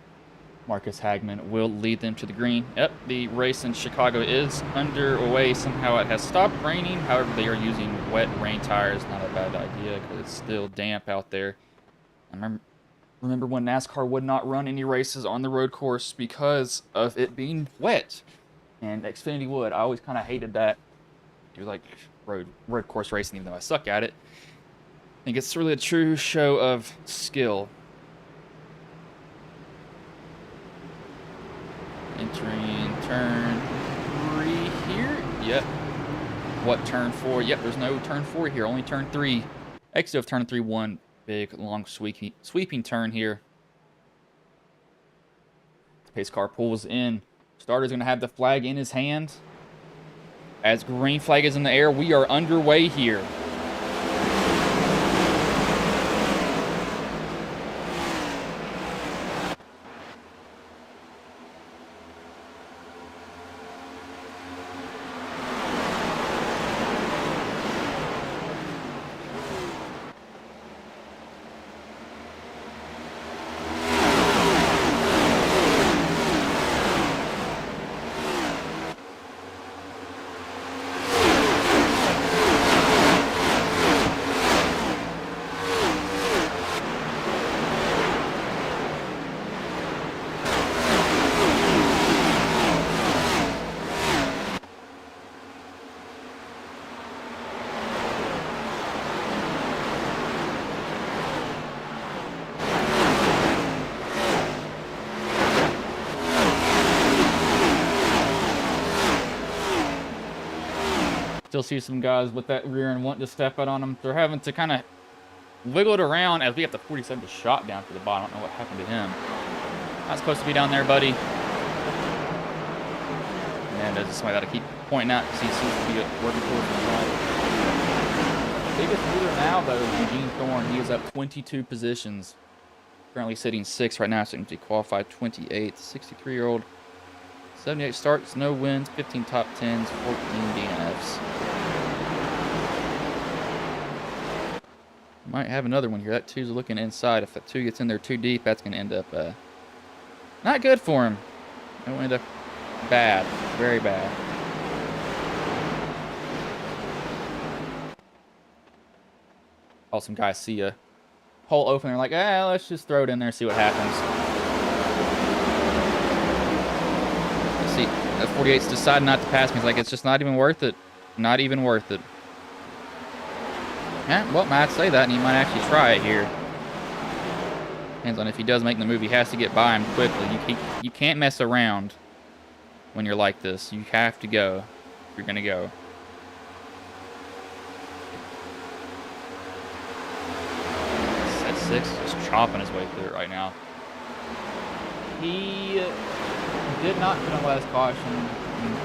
Speaker 3: Marcus Hagman. Will lead them to the green. Yep, the race in Chicago is underway. Somehow it has stopped raining. However, they are using wet rain tires. Not a bad idea because it's still damp out there. I remember when NASCAR would not run any races on the road course because of it being wet. And Xfinity would. I always kind of hated that. Do like road course racing, even though I suck at it. I think it's really a true show of skill. Entering turn 3 here. Yep. What, turn 4? Yep, there's no turn 4 here, only turn 3. Exit of turn 3, one big, long, sweeping turn here. Pace car pulls in. Starter's going to have the flag in his hand. As green flag is in the air, we are underway here. Still see some guys with that rear and wanting to step out on them. They're having to kind of wiggle it around as we have the 47 shot down to the bottom. I don't know what happened to him. Not supposed to be down there, buddy. And there's somebody that I keep pointing out because he seems to be working towards the right. Biggest leader now, though, is Eugene Thorne. He is up 22 positions. Currently sitting 6th right now, so he qualified 28th. 63-year-old 78 starts, no wins, 15 top 10s, 14 DNFs. Might have another one here. That 2's looking inside. If that 2 gets in there too deep, that's going to end up not good for him. It will end up bad. Very bad. All some guys see a hole open. They're like, let's just throw it in there, see what happens. See, that 48's decided not to pass me. He's like, it's just not even worth it. Not even worth it. Yeah, well, Matt say that, and he might actually try it here. Depends on if he does make the move. He has to get by him quickly. You can't mess around when you're like this. You have to go if you're going to go. Set 6 just chopping his way through it right now. He did not put on last caution.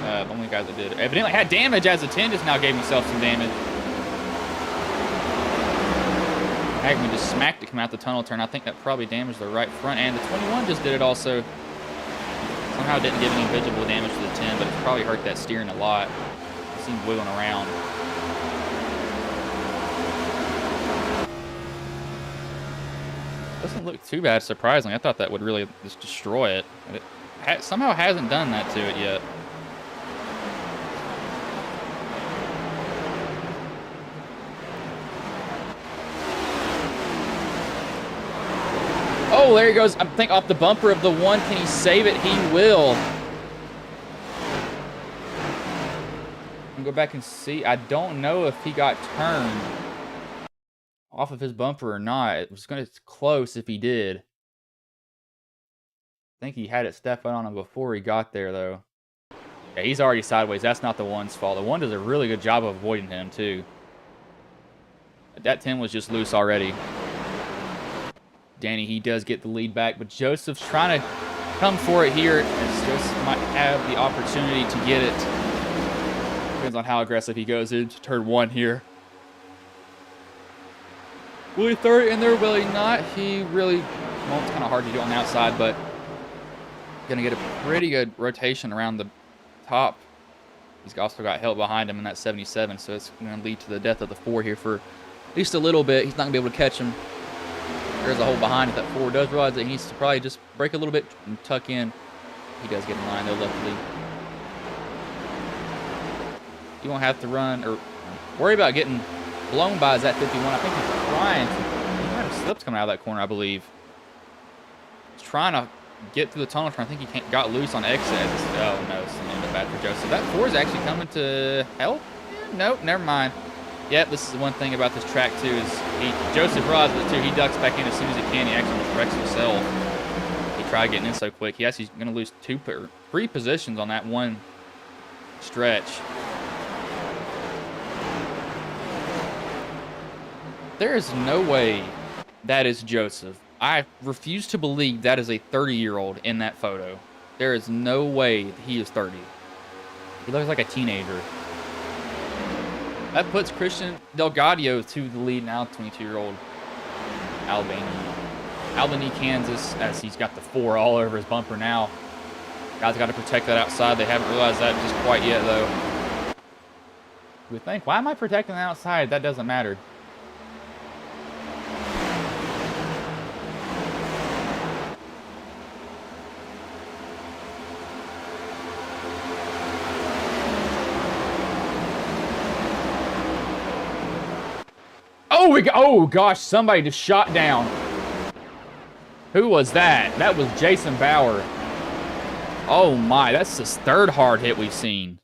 Speaker 3: The only guys that did evidently had damage, as the 10 just now gave himself some damage. Hagman just smacked it come out the tunnel turn. I think that probably damaged the right front, and the 21 just did it also. Somehow didn't give any visible damage to the 10, but it probably hurt that steering a lot. It seemed wiggling around. Doesn't look too bad, surprisingly. I thought that would really just destroy it. But it somehow hasn't done that to it yet. Oh, there he goes. I think off the bumper of the 1. Can he save it? He will. I'll go back and see. I don't know if he got turned off of his bumper or not. It was going to close if he did. I think he had it step on him before he got there, though. Yeah, he's already sideways. That's not the 1's fault. The 1 does a really good job of avoiding him, too. That 10 was just loose already. Danny, he does get the lead back, but Joseph's trying to come for it here, as Joseph might have the opportunity to get it. Depends on how aggressive he goes into turn 1 here. Will he throw it in there? Will he not? He really won't. It's kind of hard to do on the outside, but going to get a pretty good rotation around the top. He's also got help behind him in that 77, so it's going to lead to the death of the 4 here for at least a little bit. He's not going to be able to catch him. There's a hole behind it. That 4 does realize that he needs to probably just break a little bit and tuck in. He does get in line, though, luckily. He won't have to run or worry about getting blown by that 51. I think he's trying to. He might have slips coming out of that corner, I believe. He's trying to get through the tunnel. I think he got loose on exit. Oh, no. It's a little bad for Joseph. That 4 is actually coming to help? Yeah, nope, never mind. Yep, this is the one thing about this track, too, is Joseph realizes it, too. He ducks back in as soon as he can. He actually just wrecks himself. He tried getting in so quick. He actually's going to lose 3 positions on that one stretch. There is no way that is Joseph. I refuse to believe that is a 30-year-old in that photo. There is no way that he is 30. He looks like a teenager. That puts Christian Delgadio to the lead now, 22-year-old Albany, Kansas, as he's got the 4 all over his bumper now. Guys got to protect that outside. They haven't realized that just quite yet, though. You would think, why am I protecting the outside? That doesn't matter. Oh gosh, somebody just shot down. Who was that? That was Jason Bauer. Oh my, that's his 3rd hard hit we've seen.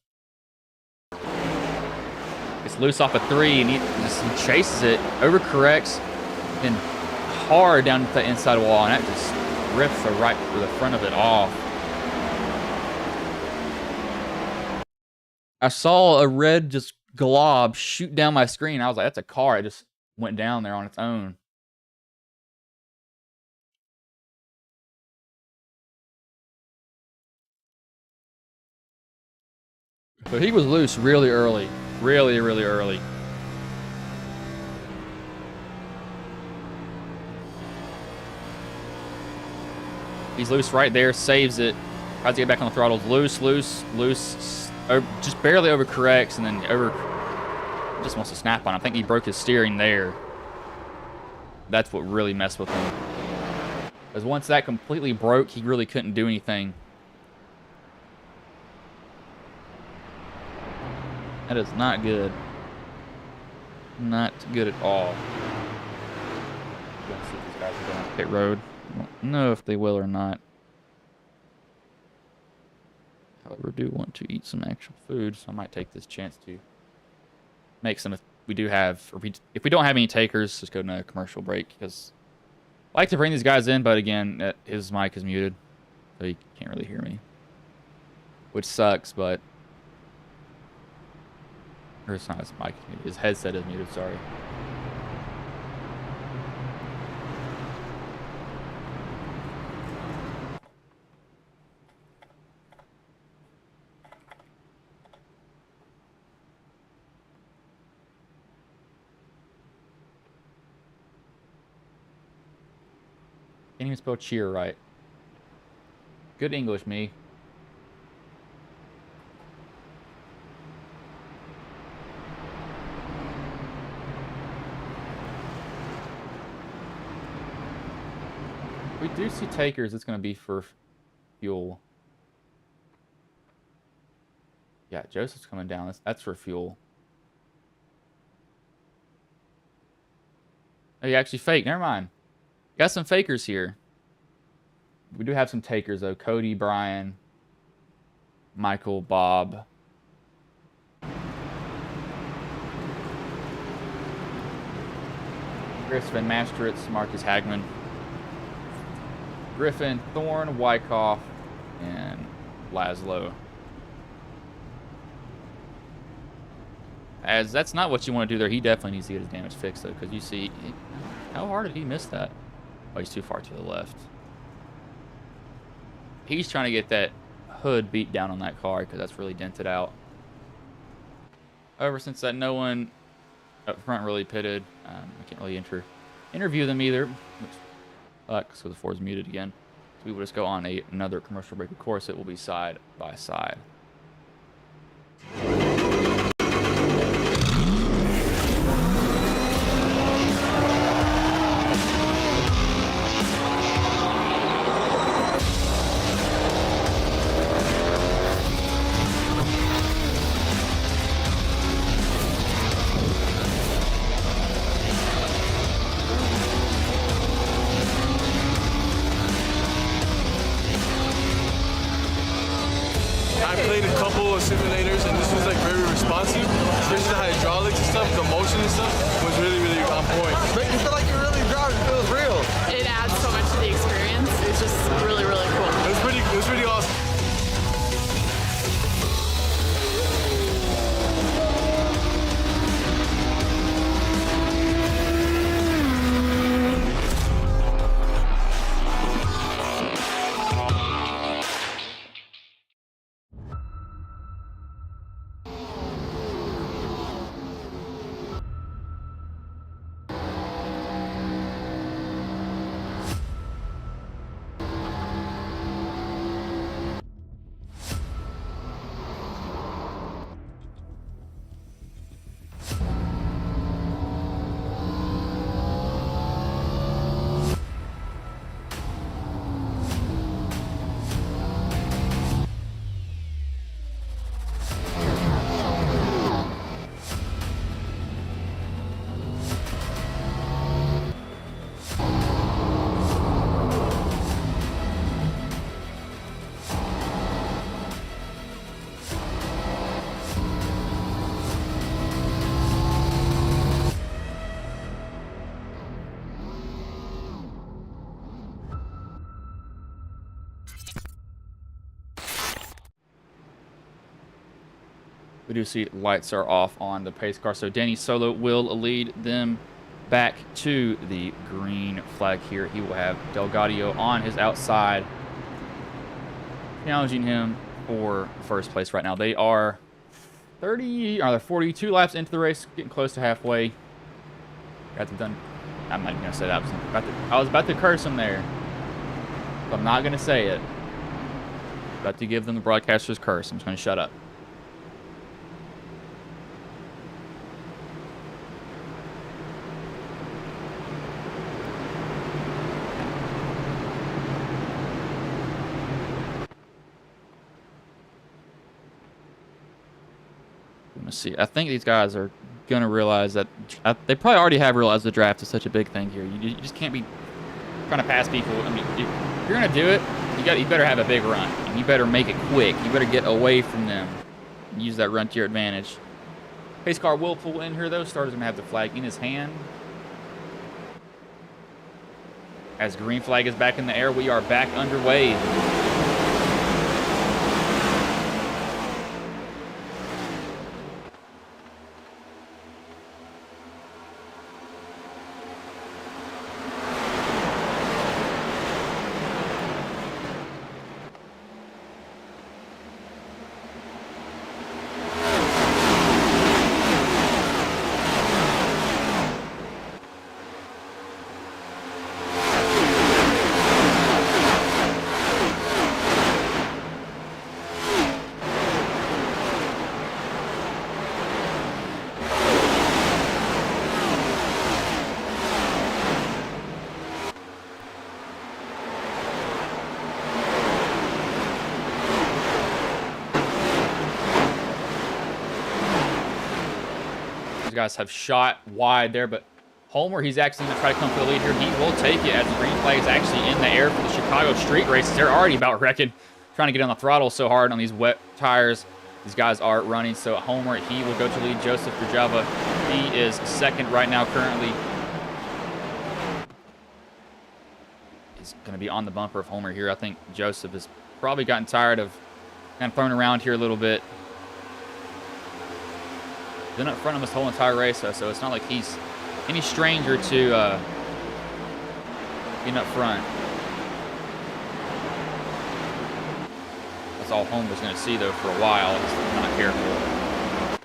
Speaker 3: Gets loose off a 3 and he just chases it, overcorrects, then hard down to the inside wall, and that just rips the front of it off. I saw a red just glob shoot down my screen. I was like, that's a car. It just went down there on its own. But he was loose really early. Really early. He's loose right there, saves it. Tries to get back on the throttles. Loose. Just barely overcorrects and then just wants to snap on. I think he broke his steering there. That's what really messed with him. Because once that completely broke, he really couldn't do anything. That is not good. Not good at all. Let's see if these guys are going to pit road. I don't know if they will or not. However, I do want to eat some actual food, so I might take this chance to make some. If we do have, or if we don't have any takers, just go to a commercial break because I like to bring these guys in, but again, his mic is muted, so he can't really hear me, which sucks. But or it's not his mic; his headset is muted. Sorry. Can't even spell cheer right. Good English, me. If we do see takers, it's going to be for fuel. Yeah, Joseph's coming down. That's for fuel. Oh, you actually fake. Never mind. Got some fakers here. We do have some takers, though. Cody, Brian, Michael, Bob. Chris Van Masteritz, Marcus Hagman, Griffin, Thorne, Wyckoff, and Laszlo. As that's not what you want to do there. He definitely needs to get his damage fixed, though, because you see, how hard did he miss that? Oh, he's too far to the left. He's trying to get that hood beat down on that car because that's really dented out. However, since that no one up front really pitted, I can't really interview them either, which sucks because the Ford's muted again. So we will just go on another commercial break. Of course, it will be side by side.
Speaker 4: I played a couple of simulators and this was like very responsive, especially the hydraulics and stuff, the motion and stuff was really, really on point.
Speaker 5: Make you feel like you're really driving, it feels real.
Speaker 6: It adds so much to the experience. It's just really, really cool.
Speaker 4: It was pretty awesome.
Speaker 3: We do see lights are off on the pace car, so Danny Solo will lead them back to the green flag here. He will have Delgadio on his outside, challenging him for first place right now. They are 42 laps into the race, getting close to halfway. Got them done. I'm not even gonna say that. I was about to curse him there, but I'm not gonna say it. About to give them the broadcaster's curse. I'm just going to shut up. Let's see. I think these guys are going to realize that they probably already have realized the draft is such a big thing here. You just can't be trying to pass people. I mean, if you're going to do it, you better have a big run. And you better make it quick. You better get away from them and use that run to your advantage. Pace car will pull in here, though. Starter's going to have the flag in his hand. As green flag is back in the air, we are back underway. Guys have shot wide there, but Homer, he's actually going to try to come for the lead here. He will take it as the green flag is actually in the air for the Chicago street races. They're already about wrecking, trying to get on the throttle so hard on these wet tires. These guys are running, so Homer, he will go to lead. Joseph Rajava, he is second right now currently. He's going to be on the bumper of Homer here. I think Joseph has probably gotten tired of kind of throwing around here a little bit. Been up front of this whole entire race, so it's not like he's any stranger to being up front. That's all Homer's going to see, though, for a while. He's not careful.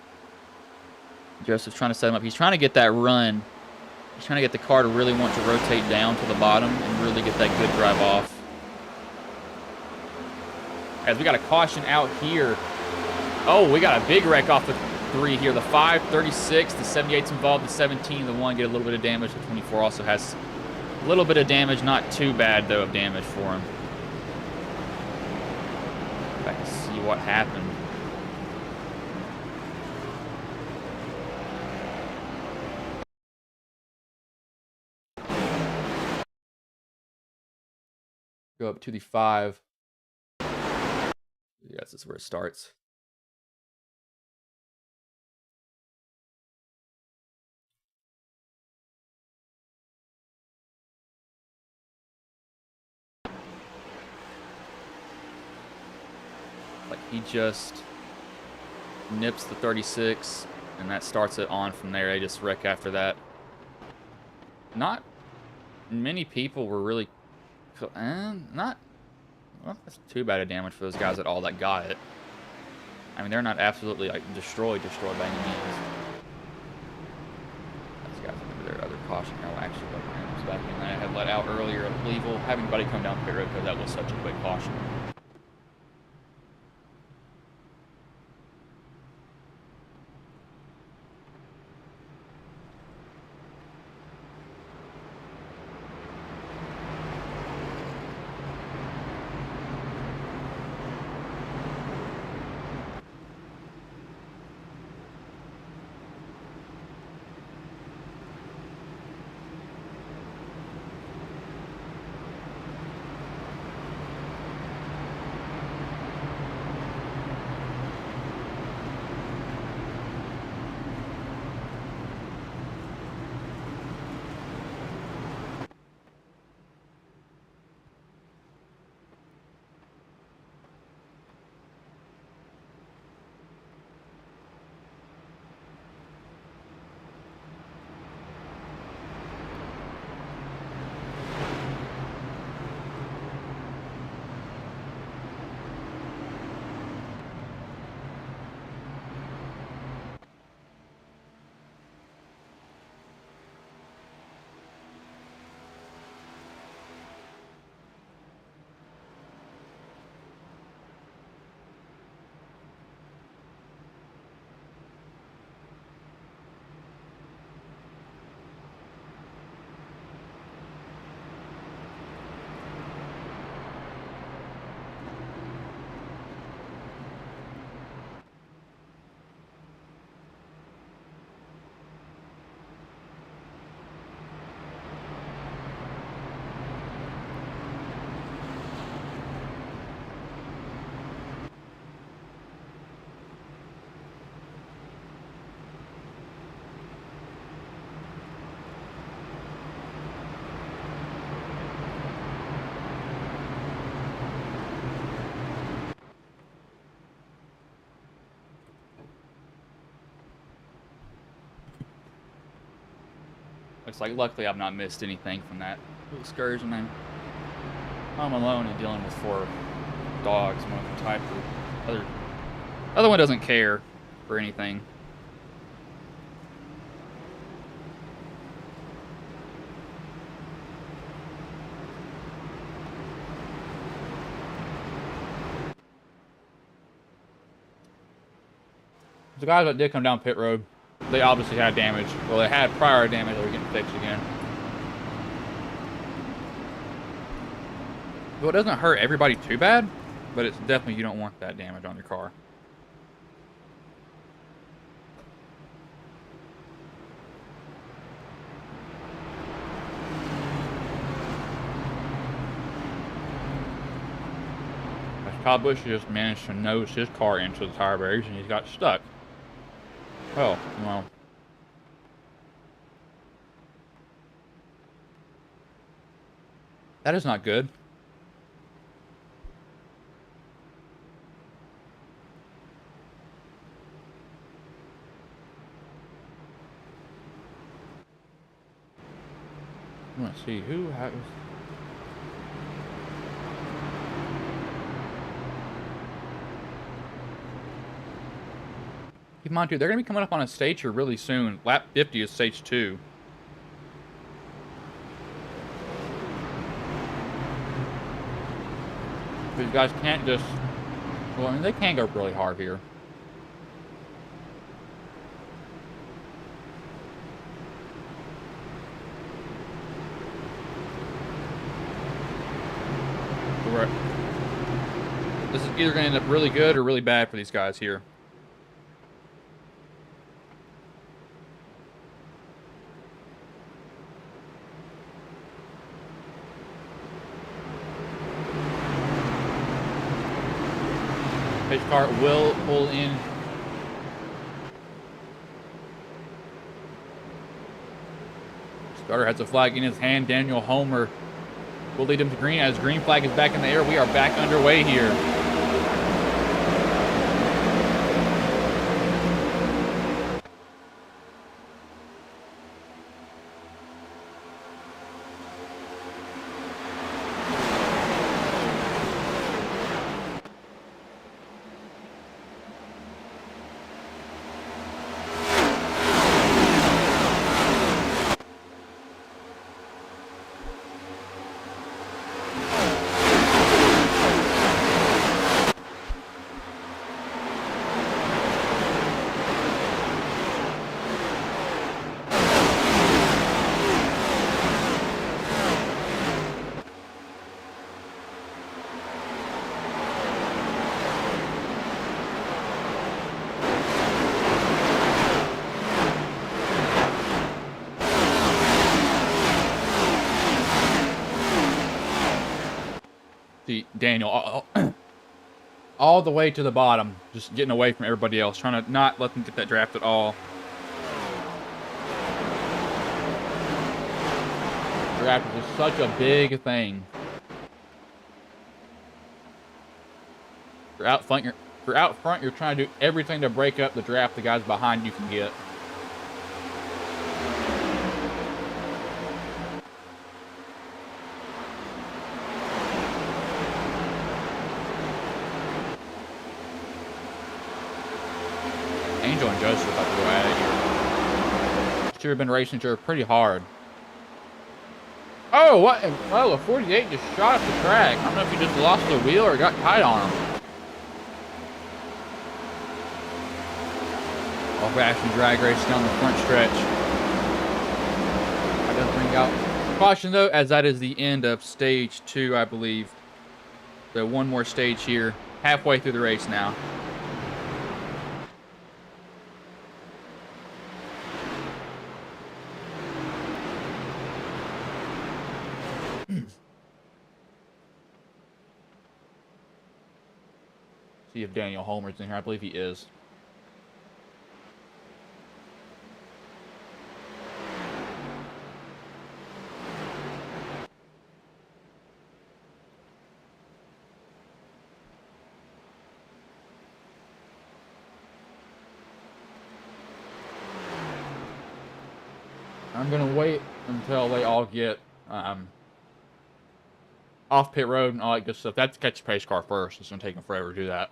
Speaker 3: Joseph's trying to set him up. He's trying to get that run. He's trying to get the car to really want to rotate down to the bottom and really get that good drive off. As we got a caution out here. Oh, we got a big wreck off the 3 here. The 5, 36, the 78's involved, the 17, the 1 get a little bit of damage. The 24 also has a little bit of damage, not too bad though of damage for him. Back to see what happened. Go up to the 5. Yes, this is where it starts. Like he just nips the 36, and that starts it on from there. They just wreck after that. Not many people were really, not, well, that's too bad of damage for those guys at all that got it. I mean, they're not absolutely like destroyed by any means. Those guys under their other caution now actually let Rams back in that I had let out earlier. I believe we'll have anybody come down pit road because that was such a quick caution. Looks like luckily I've not missed anything from that excursion. I'm home alone and dealing with 4 dogs. One of them type the other one doesn't care for anything. The guys that did come down pit road, they obviously had damage. Well, they had prior damage that were getting fixed again. Well, it doesn't hurt everybody too bad, but it's definitely, you don't want that damage on your car. Kyle Busch just managed to nose his car into the tire barriers and he's got stuck. Oh, well. That is not good. Let's see who has. Keep in mind, too, they're going to be coming up on a stage here really soon. Lap 50 is stage 2. These guys can't just... Well, I mean, they can go really hard here. This is either going to end up really good or really bad for these guys here. Pace car will pull in. Starter has a flag in his hand. Daniel Homer will lead him to green as green flag is back in the air. We are back underway here. See, Daniel, all the way to the bottom, just getting away from everybody else, trying to not let them get that draft at all. Draft is such a big thing. For out front, you're trying to do everything to break up the draft the guys behind you can get. Angel and Joseph about to go at it here. Should have been racing each other pretty hard. Oh, what? Oh, a 48 just shot off the track. I don't know if he just lost the wheel or got tight on him. Old-fashioned drag race down the front stretch. I don't bring out caution though, as that is the end of stage 2, I believe. So one more stage here, halfway through the race now. See if Daniel Homer's in here. I believe he is. I'm gonna wait until they all get off pit road and all that good stuff. That's catch the pace car first. It's gonna take them forever to do that.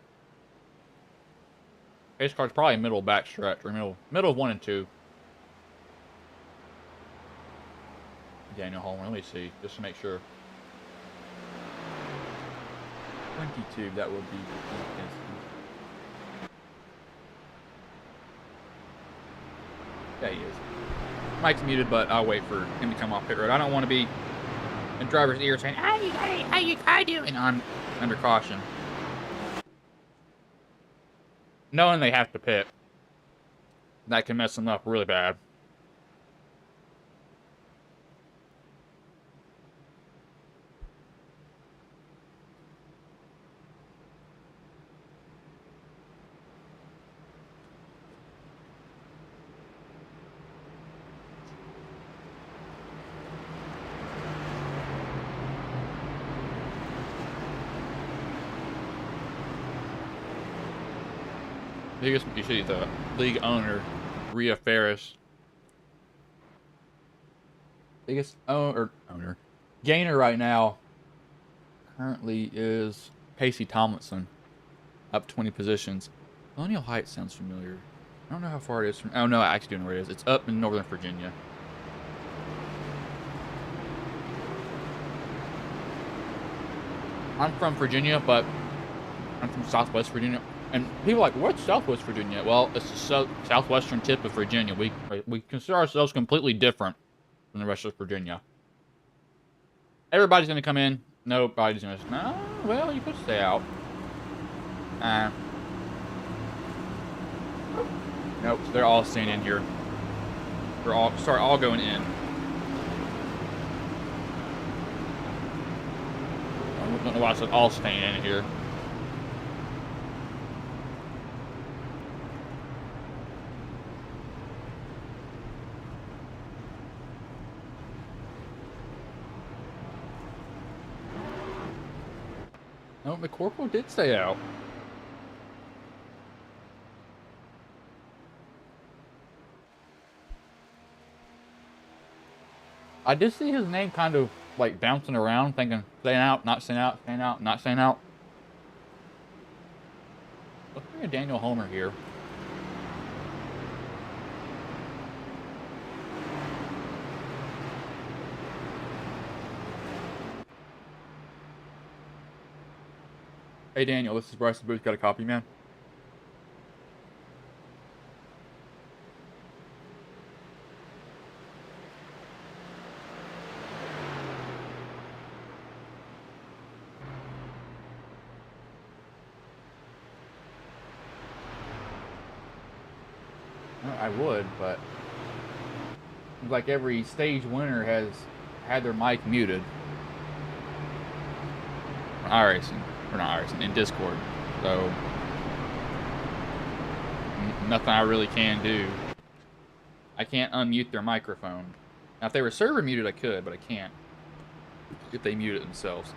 Speaker 3: Pace car's probably middle back stretch, or middle of 1 and 2. Daniel Homer, let me see, just to make sure. 22, that would be. Yeah, he is. Mike's muted, but I'll wait for him to come off pit road. I don't want to be in driver's ear saying, how you do, and I'm under caution. Knowing they have to pit, that can mess them up really bad. You see the league owner, Rhea Ferris. Biggest owner, gainer right now currently is Pacey Tomlinson, up 20 positions. Colonial Heights sounds familiar. I don't know how far it is from. Oh no, I actually do know where it is. It's up in Northern Virginia. I'm from Virginia, but I'm from Southwest Virginia. And people are like, what's Southwest Virginia? Well, it's the southwestern tip of Virginia. We consider ourselves completely different from the rest of Virginia. Everybody's going to come in. Nobody's going to say, no, well, you could stay out. Nope, so they're all staying in here. They're all going in. I don't know why I said all staying in here. No, McCorkle did stay out. I did see his name kind of like bouncing around, thinking staying out, not staying out, staying out, not staying out. Look at Daniel Homer here. Hey Daniel, this is Bryce Booth. Got a copy, man? Well, I would, but like every stage winner has had their mic muted. Iracing. Or not Iracing, in Discord. So nothing I really can do. I can't unmute their microphone. Now if they were server muted I could, but I can't if they mute it themselves.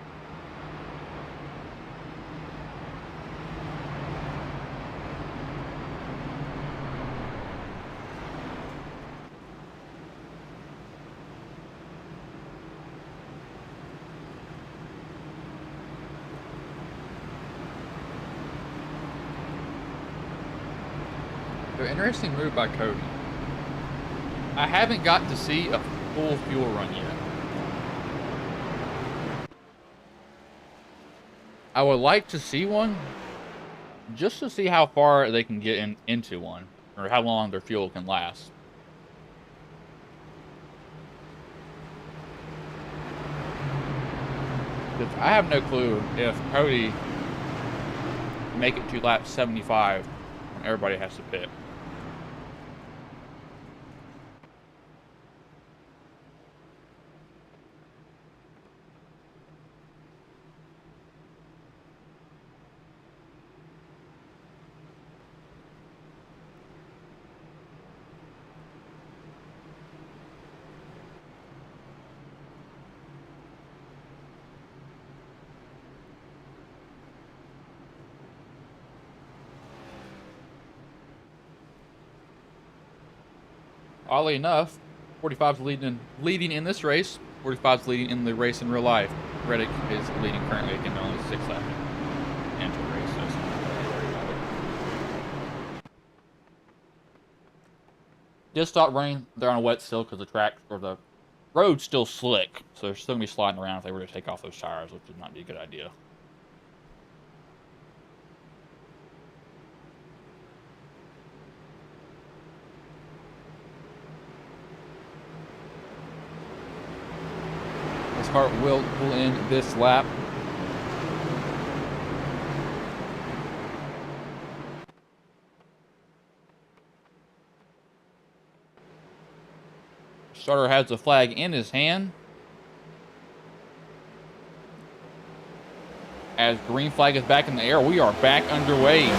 Speaker 3: Interesting move by Cody. I haven't got to see a full fuel run yet. I would like to see one, just to see how far they can get into one, or how long their fuel can last. I have no clue if Cody make it to lap 75 when everybody has to pit. Oddly enough, 45's leading in this race. 45's leading in the race in real life. Reddick is leading currently. Again, only 6 left into the race. So it's not worry about it. Just stopped running. They're on a wet still because the track or the road's still slick. So they're still gonna be sliding around if they were to take off those tires, which would not be a good idea. Hart will pull in this lap. Starter has the flag in his hand. As green flag is back in the air, we are back underway.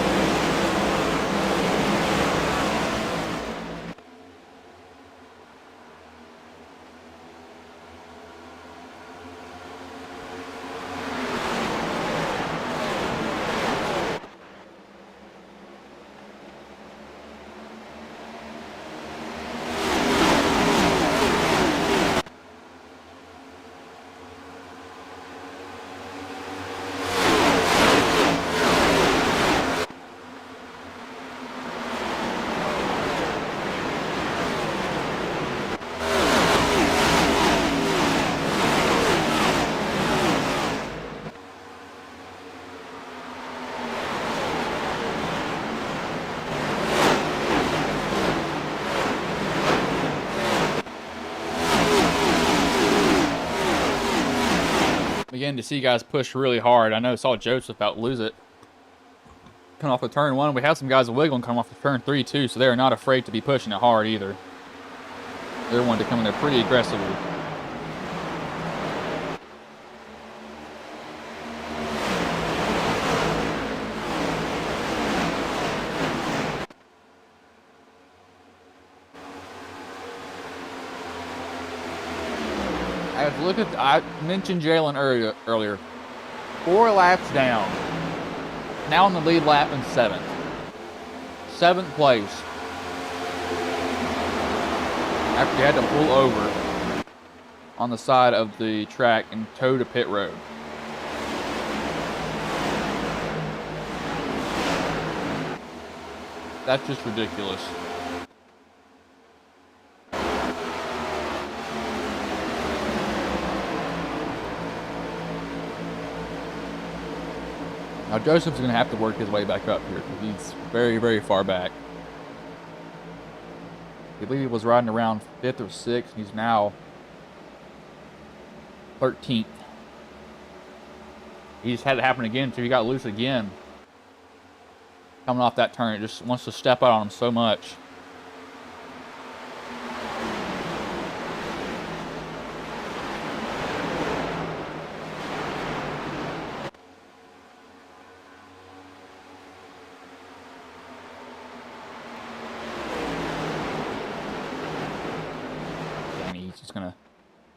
Speaker 3: Again, to see guys push really hard. I know I saw Joseph about lose it. Coming off of turn 1. We have some guys wiggling coming off of turn 3 too, so they are not afraid to be pushing it hard either. They're wanting to come in there pretty aggressively. Look at, I mentioned Jalen earlier. 4 laps down. Now in the lead lap in 7th. 7th place. After he had to pull over on the side of the track and tow to pit road. That's just ridiculous. Now Joseph's going to have to work his way back up here because he's very, very far back. I believe he was riding around 5th or 6th. He's now 13th. He just had it happen again too. He got loose again. Coming off that turn, it just wants to step out on him so much.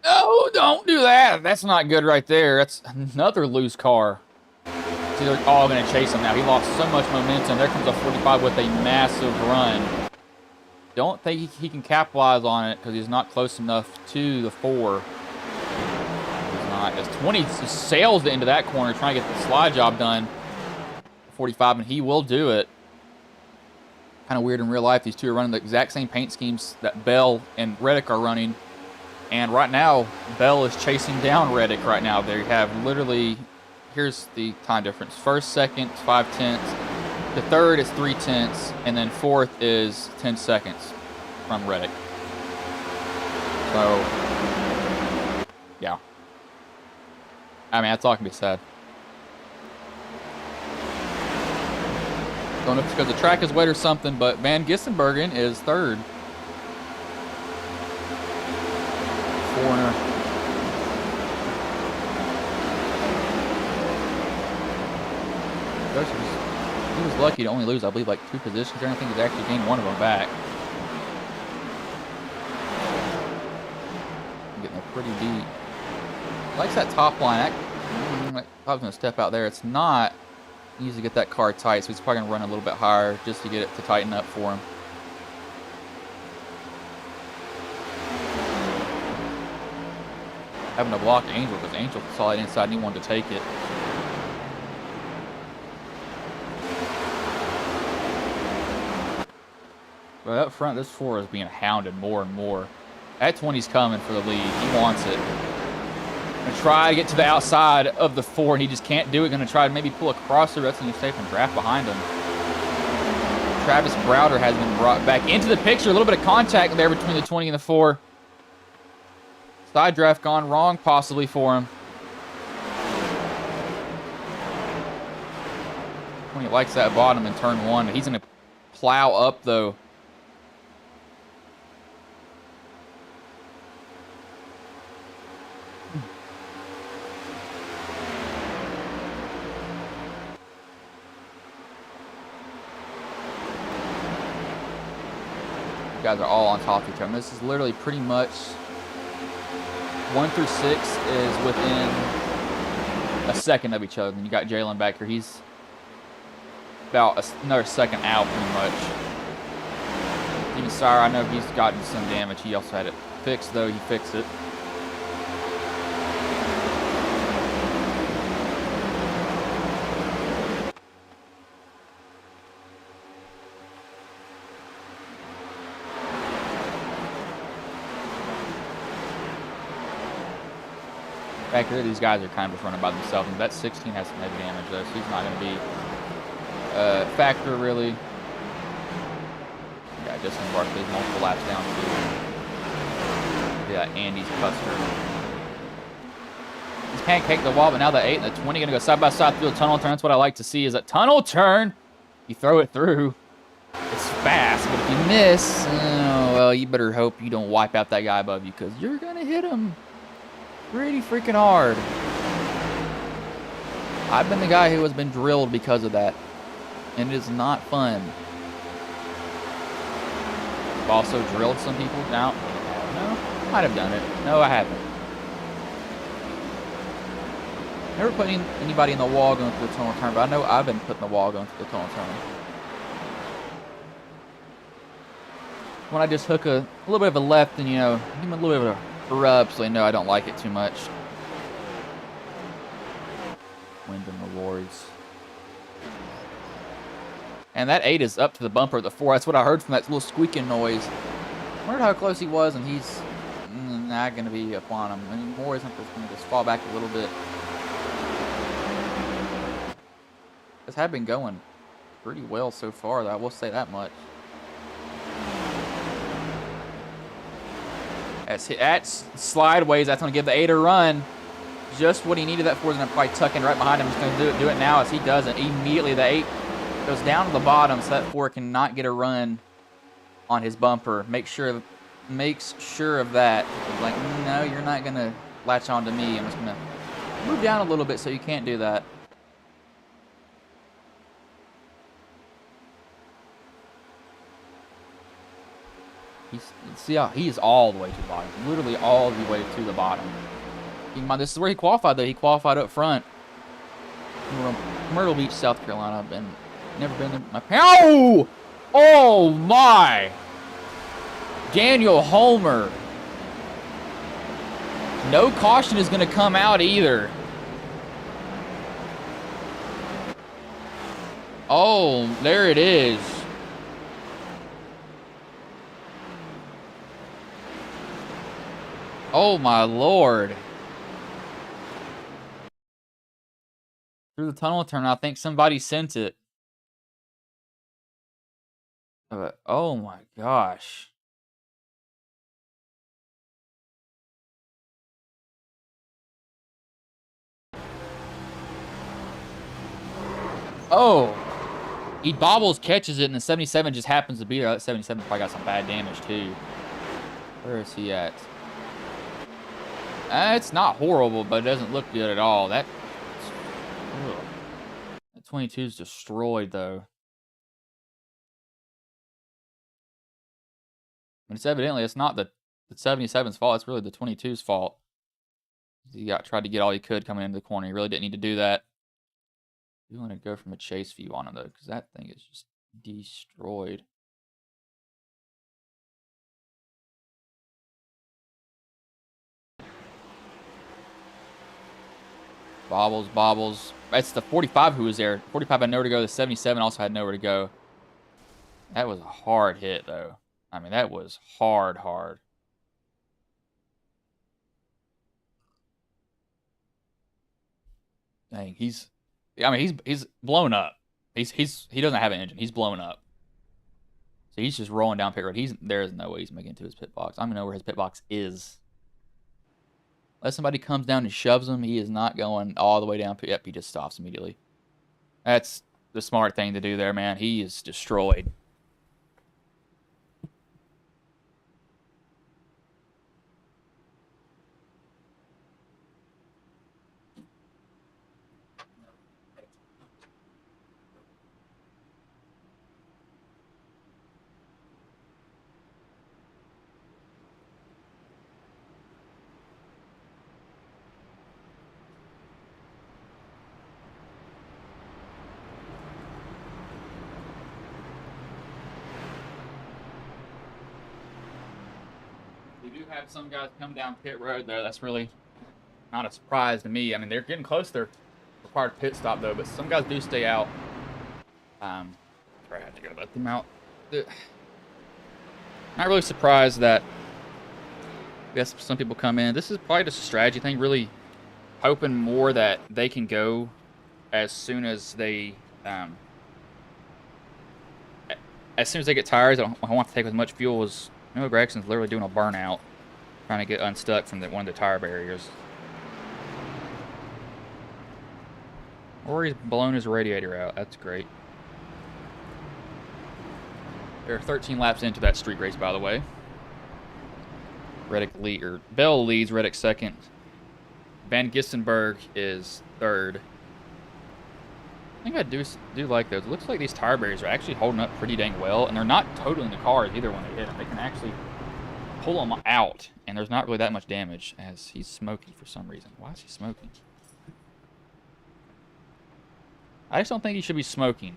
Speaker 3: No, don't do that. That's not good right there. That's another loose car. See, they're all going to chase him now. He lost so much momentum. There comes a 45 with a massive run. Don't think he can capitalize on it because he's not close enough to the 4. He's not. As 20 just sails into that corner trying to get the slide job done. 45, and he will do it. Kind of weird in real life. These two are running the exact same paint schemes that Bell and Reddick are running. And right now, Bell is chasing down Reddick right now. They have literally, here's the time difference. 1st, 2nd, 5/10. The 3rd is 3/10. And then 4th is 10 seconds from Reddick. So, yeah. I mean, that's all can be said. Don't know if it's because the track is wet or something, but Van Gissenbergen is 3rd. Corner. He was lucky to only lose, I believe, like 2 positions or anything. He's actually gained 1 of them back. Getting it pretty deep. Likes that top line. I was going to step out there. It's not easy to get that car tight, so he's probably going to run a little bit higher just to get it to tighten up for him. having to block Angel because Angel saw it inside and he wanted to take it. But up front, this 4 is being hounded more and more. That 20's coming for the lead. He wants it. Gonna try to get to the outside of the 4, and he just can't do it. Gonna try to maybe pull across the rest of the safe and draft behind him. Travis Browder has been brought back into the picture. A little bit of contact there between the 20 and the 4. Side draft gone wrong possibly for him. 20 likes that bottom in turn 1. He's gonna plow up though. You guys are all on top of each other. This is literally pretty much 1 through 6 is within a second of each other. And you got Jalen back here. He's about another second out pretty much. Even Sire, I know he's gotten some damage. He also had it fixed though. He fixed it. Back here, these guys are kind of running by themselves. And that 16 has some heavy damage, though, so he's not going to be a factor, really. Yeah, just embarked these multiple laps down to Andy's Custer. He's pancaked the wall, but now the 8 and the 20 going to go side by side through the tunnel turn. That's what I like to see is a tunnel turn. You throw it through. It's fast, but if you miss, well, you better hope you don't wipe out that guy above you because you're going to hit him pretty freaking hard. I've been the guy who has been drilled because of that, and it is not fun. I've also drilled some people. No, might have done it. No, I haven't. Never put anybody in the wall going through the tunnel turn, but I know I've been putting the wall going through the tunnel turn. When I just hook a little bit of a left and, give them a little bit of a rub so they know I don't like it too much. Wins and rewards. And that 8 is up to the bumper of the 4. That's what I heard from that little squeaking noise. I wondered how close he was, and he's not going to be up on him anymore. Isn't just going to just fall back a little bit. This had been going pretty well so far, though. I will say that much. That's slideways. That's going to give the 8 a run. Just what he needed that for is going to probably tuck in right behind him. He's going to do it now as he does it. Immediately the 8 goes down to the bottom so that 4 cannot get a run on his bumper. Makes sure of that. Like, no, you're not going to latch on to me. I'm just going to move down a little bit so you can't do that. See how he's all the way to the bottom. Literally all the way to the bottom. Keep in mind, this is where he qualified, though. He qualified up front. From Myrtle Beach, South Carolina. Never been there. Oh! Oh, my! Daniel Homer. No caution is going to come out either. Oh, there it is. Oh, my Lord. Through the tunnel turn, I think somebody sent it. Oh, my gosh. Oh. He bobbles, catches it, and the 77 just happens to be there. That 77 probably got some bad damage, too. Where is he at? It's not horrible, but it doesn't look good at all. That 22 is destroyed, though. And it's evidently, it's not the 77's fault. It's really the 22's fault. He tried to get all he could coming into the corner. He really didn't need to do that. You want to go from a chase view on him, though, because that thing is just destroyed. Bobbles. That's the 45 who was there. 45 had nowhere to go. The 77 also had nowhere to go. That was a hard hit, though. I mean, that was hard. Dang, he's blown up. He doesn't have an engine. He's blown up. So he's just rolling down pit road. There's no way he's making it to his pit box. I don't even know where his pit box is. Unless somebody comes down and shoves him, he is not going all the way down. Yep, he just stops immediately. That's the smart thing to do there, man. He is destroyed. We do have some guys come down pit road there. That's really not a surprise to me. I mean, they're getting close to their required pit stop, though, but some guys do stay out. I had to go let them out. Not really surprised that I guess some people come in. This is probably just a strategy thing, really hoping more that they can go as soon as they get tires. I don't want to take as much fuel as... You know, Gregson's literally doing a burnout, trying to get unstuck from one of the tire barriers. Or he's blown his radiator out. That's great. There are 13 laps into that street race, by the way. Bell leads, Reddick second. Van Gissenberg is third. I think I do like those. It looks like these tire barriers are actually holding up pretty dang well, and they're not totaling the cars either when they hit them. They can actually pull them out, and there's not really that much damage, as he's smoky for some reason. Why is he smoking? I just don't think he should be smoking.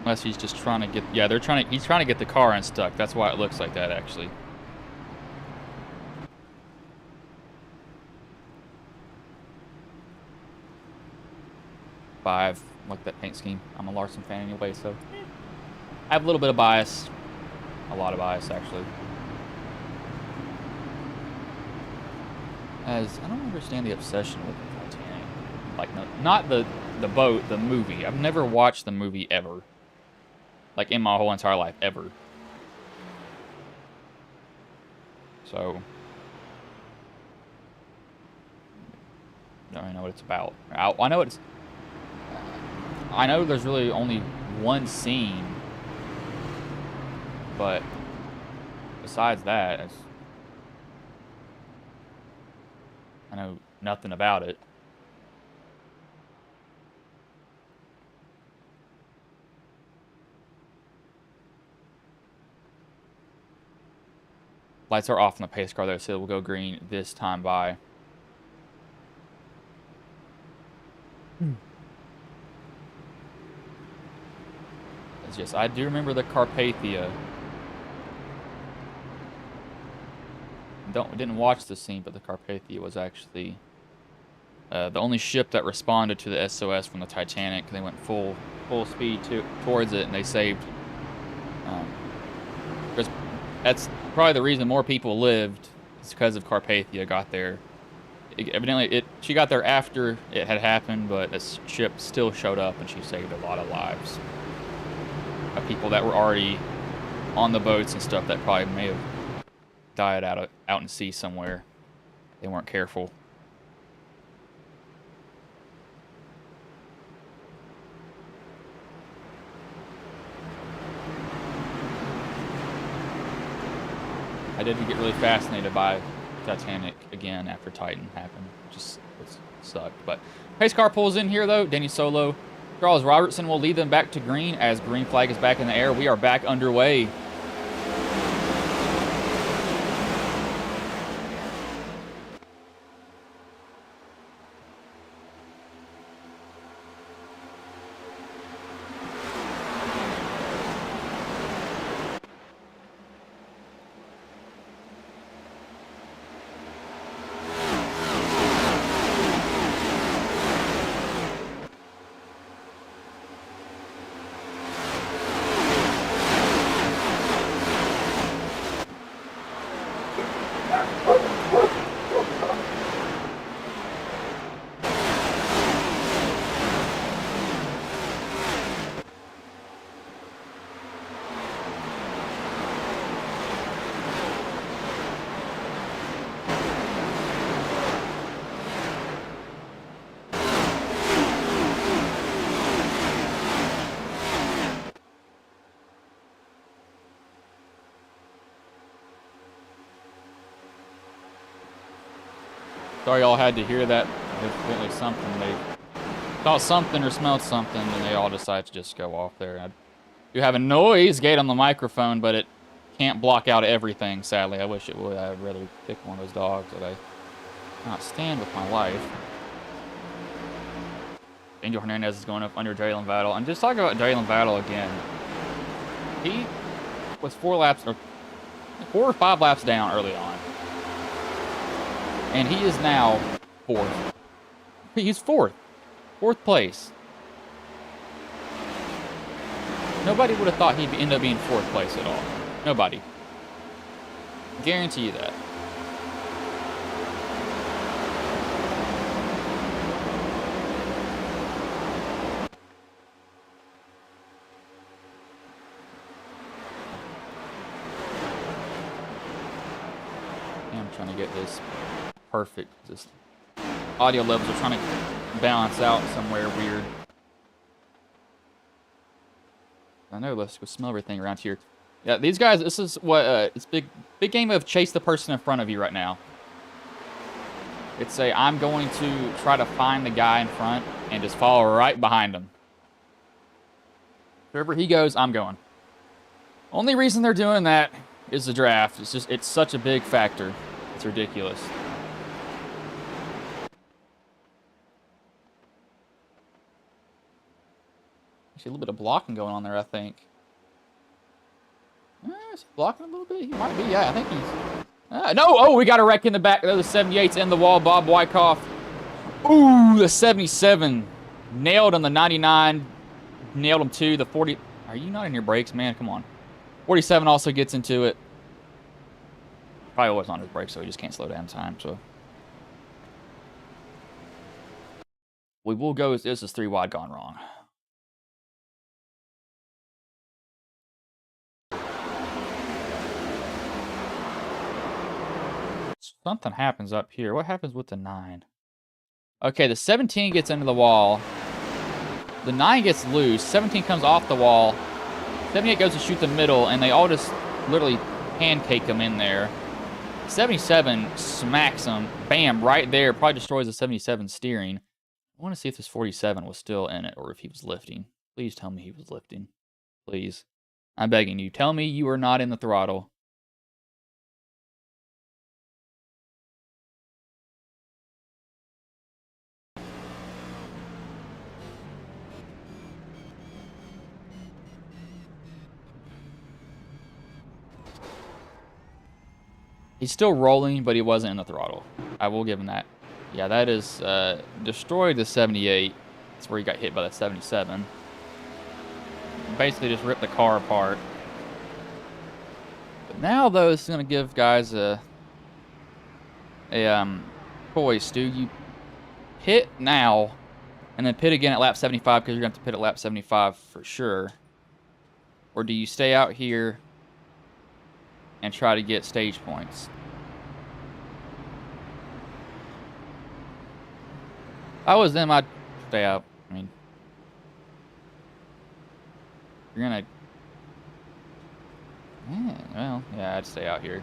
Speaker 3: Unless he's just trying to get... Yeah, he's trying to get the car unstuck. That's why it looks like that, actually. I like that paint scheme. I'm a Larson fan anyway, so I have a little bit of bias. A lot of bias, actually. As I don't understand the obsession with the Titanic. Like, no, not the boat, the movie. I've never watched the movie ever. Like, in my whole entire life, ever. So, I don't really know what it's about. I know there's really only one scene, but besides that, I know nothing about it. Lights are off on the pace car there, so it will go green this time by. Yes, I do remember the Carpathia. Didn't watch the scene, but the Carpathia was actually the only ship that responded to the SOS from the Titanic. They went full speed towards it, and they saved. That's probably the reason more people lived. It's because of Carpathia got there. Evidently, she got there after it had happened, but the ship still showed up, and she saved a lot of lives. People that were already on the boats and stuff that probably may have died out in sea somewhere. They weren't careful. I did get really fascinated by Titanic again after Titan happened. Just it sucked. But pace car pulls in here though. Denny Solo. Charles Robertson will lead them back to green as green flag is back in the air. We are back underway. Sorry y'all had to hear that. Evidently something. They saw something or smelled something, and they all decided to just go off there. I do have a noise gate on the microphone, but it can't block out everything, sadly. I wish it would. I'd rather pick one of those dogs that I cannot stand with my life. Angel Hernandez is going up under Jalen Vattel. And just talking about Jalen Vattel again. He was 4 or 5 laps down early on. And he is now 4th. He's 4th. 4th place. Nobody would have thought he'd end up being 4th place at all. Nobody. Guarantee you that. I'm trying to get this perfect. Just audio levels are trying to balance out somewhere weird. I know, let's go smell everything around here. Yeah, these guys, this is what, it's big game of chase the person in front of you right now. It's I'm going to try to find the guy in front and just follow right behind him. Wherever he goes, I'm going. Only reason they're doing that is the draft. It's such a big factor. It's ridiculous. Actually, a little bit of blocking going on there, I think. Is he blocking a little bit? He might be, yeah, I think he's... no! Oh, we got a wreck in the back. The 78's in the wall. Bob Wyckoff. Ooh, the 77. Nailed on the 99. Nailed him too. The 40... Are you not in your brakes, man? Come on. 47 also gets into it. Probably was on his brakes, so he just can't slow down time, so... We will go... This is 3 wide gone wrong. Something happens up here. What happens with the 9? Okay, the 17 gets into the wall. The 9 gets loose. 17 comes off the wall. 78 goes to shoot the middle, and they all just literally pancake him in there. 77 smacks him. Bam, right there. Probably destroys the 77 steering. I want to see if this 47 was still in it or if he was lifting. Please tell me he was lifting. Please. I'm begging you. Tell me you are not in the throttle. He's still rolling, but he wasn't in the throttle. I will give him that. Yeah, that is destroyed the 78. That's where he got hit by that 77. Basically just ripped the car apart. But now, though, this is going to give guys a choice. Do you pit now and then pit again at lap 75 because you're going to have to pit at lap 75 for sure? Or do you stay out here and try to get stage points? If I was them, I'd stay out. I mean, you're gonna... Yeah, well, yeah, I'd stay out here.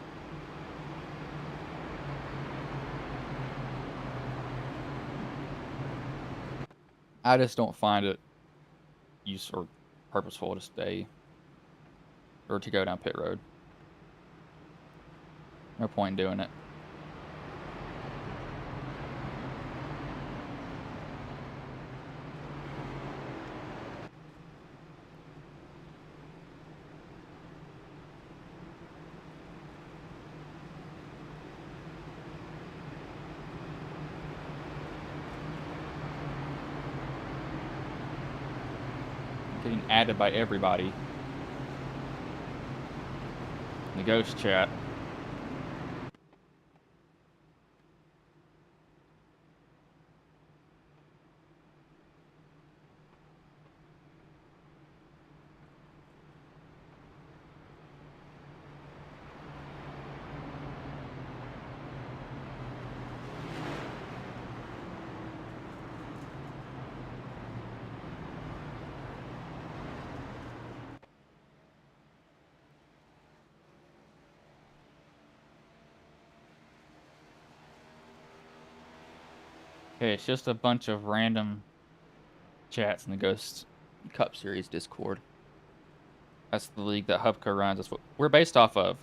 Speaker 3: I just don't find it useful or purposeful to stay or to go down pit road. No point in doing it. Getting added by everybody. The ghost chat. Okay, it's just a bunch of random chats in the Ghost Cup Series Discord. That's the league that Hubka runs. That's what we're based off of.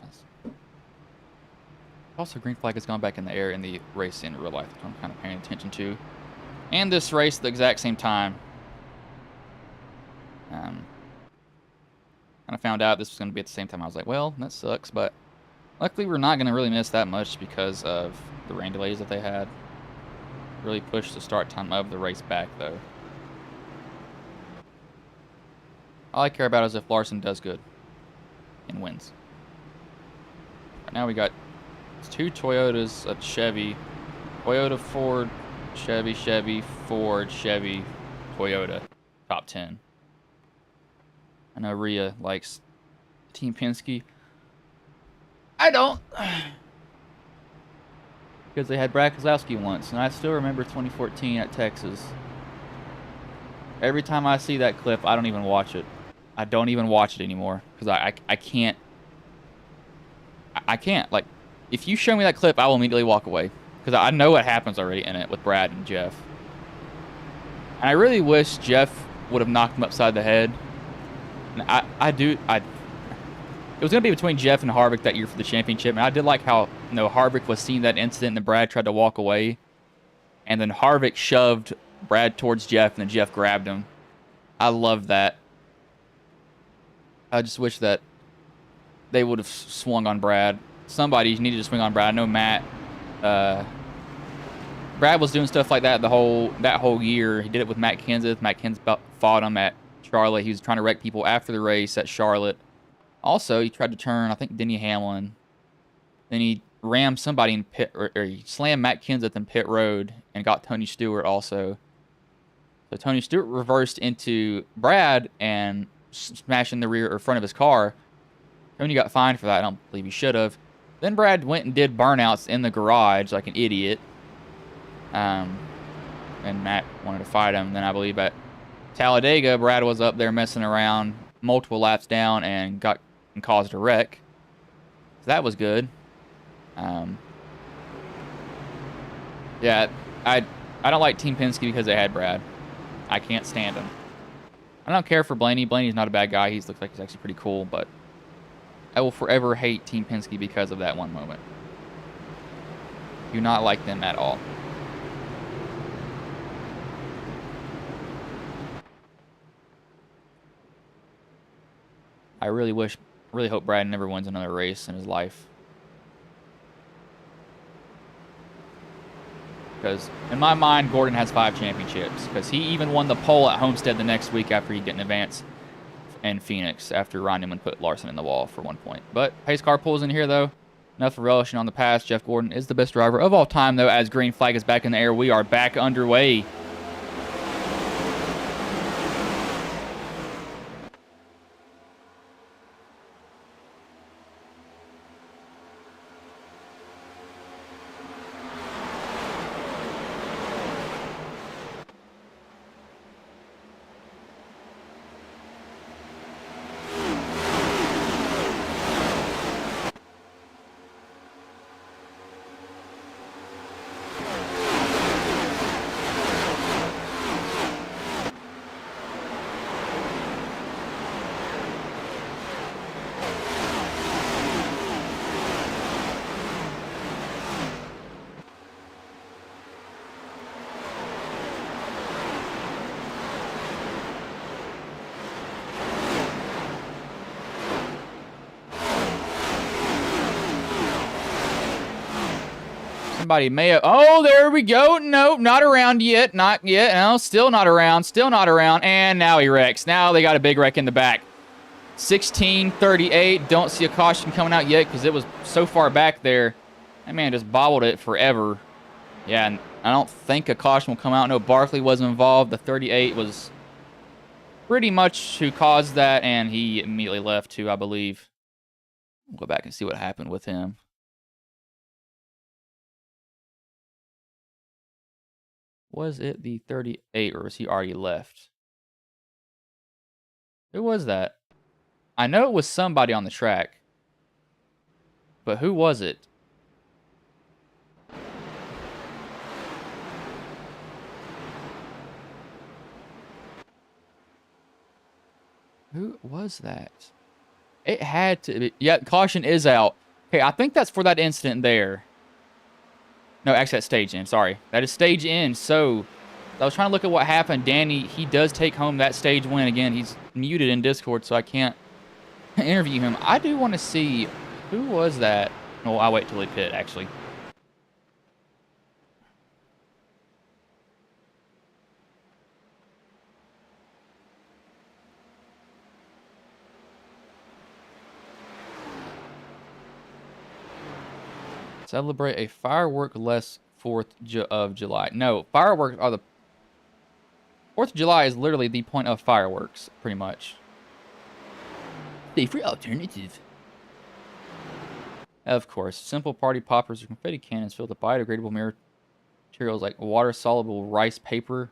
Speaker 3: Also, green flag has gone back in the air in the race in real life, which I'm kind of paying attention to. And this race at the exact same time. Kind of found out this was going to be at the same time. I was like, well, that sucks, but luckily we're not going to really miss that much because of the rain delays that they had. Really pushed the start time of the race back, though. All I care about is if Larson does good and wins. Right now we got 2 Toyotas, a Chevy, Toyota, Ford, Chevy, Chevy, Ford, Chevy, Toyota, top 10. I know Rhea likes Team Penske. I don't. Because they had Brad Keselowski once, and I still remember 2014 at Texas. Every time I see that clip, I don't even watch it. I don't even watch it anymore because I can't. I can't. Like, if you show me that clip, I will immediately walk away because I know what happens already in it with Brad and Jeff. And I really wish Jeff would have knocked him upside the head. And it was going to be between Jeff and Harvick that year for the championship, and I did like how, you know, Harvick was seeing that incident and Brad tried to walk away, and then Harvick shoved Brad towards Jeff, and then Jeff grabbed him. I love that. I just wish that they would have swung on Brad. Somebody needed to swing on Brad. I know Matt. Brad was doing stuff like that that whole year. He did it with Matt Kenseth. Matt Kenseth fought him at Charlotte. He was trying to wreck people after the race at Charlotte. Also, he tried to turn, I think, Denny Hamlin. Then he rammed somebody in pit, or he slammed Matt Kenseth in pit road and got Tony Stewart also. So Tony Stewart reversed into Brad and smashed in the rear or front of his car. Tony got fined for that. I don't believe he should have. Then Brad went and did burnouts in the garage like an idiot. And Matt wanted to fight him. Then I believe at Talladega, Brad was up there messing around multiple laps down and caused a wreck. So that was good. Yeah, I don't like Team Penske because they had Brad. I can't stand him. I don't care for Blaney. Blaney's not a bad guy. He looks like he's actually pretty cool, but I will forever hate Team Penske because of that one moment. Do not like them at all. I really hope Brad never wins another race in his life. Because in my mind, Gordon has 5 championships. Because he even won the pole at Homestead the next week after he didn't advance in Phoenix after Ron Newman put Larson in the wall for 1 point. But pace car pulls in here, though. Enough relishing on the past. Jeff Gordon is the best driver of all time, though, as green flag is back in the air. We are back underway. Somebody may have... Oh, there we go. Nope, not around yet. Not yet. No, still not around. Still not around. And now he wrecks. Now they got a big wreck in the back. 16:38. Don't see a caution coming out yet because it was so far back there. That man just bobbled it forever. Yeah, and I don't think a caution will come out. No, Barkley wasn't involved. The 38 was pretty much who caused that, and he immediately left too, I believe. We'll go back and see what happened with him. Was it the 38, or was he already left? Who was that? I know it was somebody on the track. But who was it? Who was that? It had to be. Yeah, caution is out. Okay, I think that's for that incident there. No, actually, that's stage end. Sorry. That is stage end. So, I was trying to look at what happened. Danny, he does take home that stage win. Again, he's muted in Discord, so I can't interview him. I do want to see who was that. Well, I'll wait till he pit, actually. Celebrate a firework-less 4th of July. No, fireworks are the... 4th of July is literally the point of fireworks, pretty much. Safer alternative. Of course, simple party poppers or confetti cannons filled with biodegradable materials like water-soluble rice paper.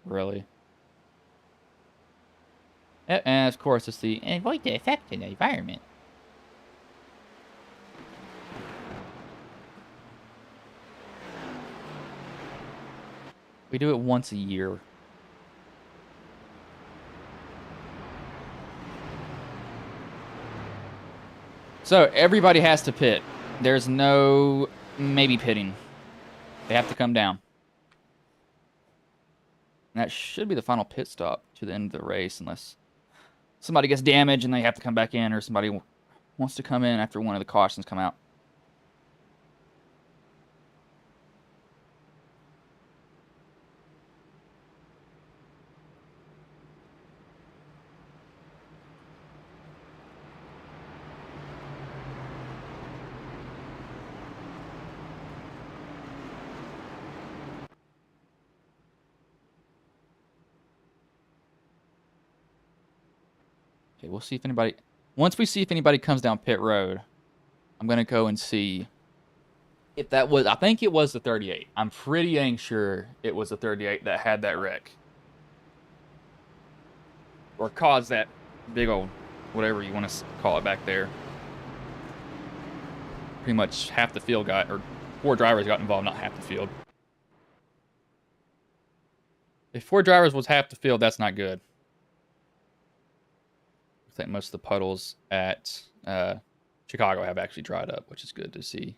Speaker 3: Really? And of course, it's the avoid the effect in the environment. We do it once a year. So, everybody has to pit. There's no maybe pitting. They have to come down. And that should be the final pit stop to the end of the race, unless somebody gets damaged and they have to come back in, or somebody wants to come in after one of the cautions come out. Okay, we'll see if anybody... Once we see if anybody comes down pit road, I'm going to go and see if that was... I think it was the 38. I'm pretty dang sure it was the 38 that had that wreck. Or caused that big old... whatever you want to call it back there. Pretty much half the field got... or 4 drivers got involved, not half the field. If 4 drivers was half the field, that's not good. I think most of the puddles at Chicago have actually dried up, which is good to see.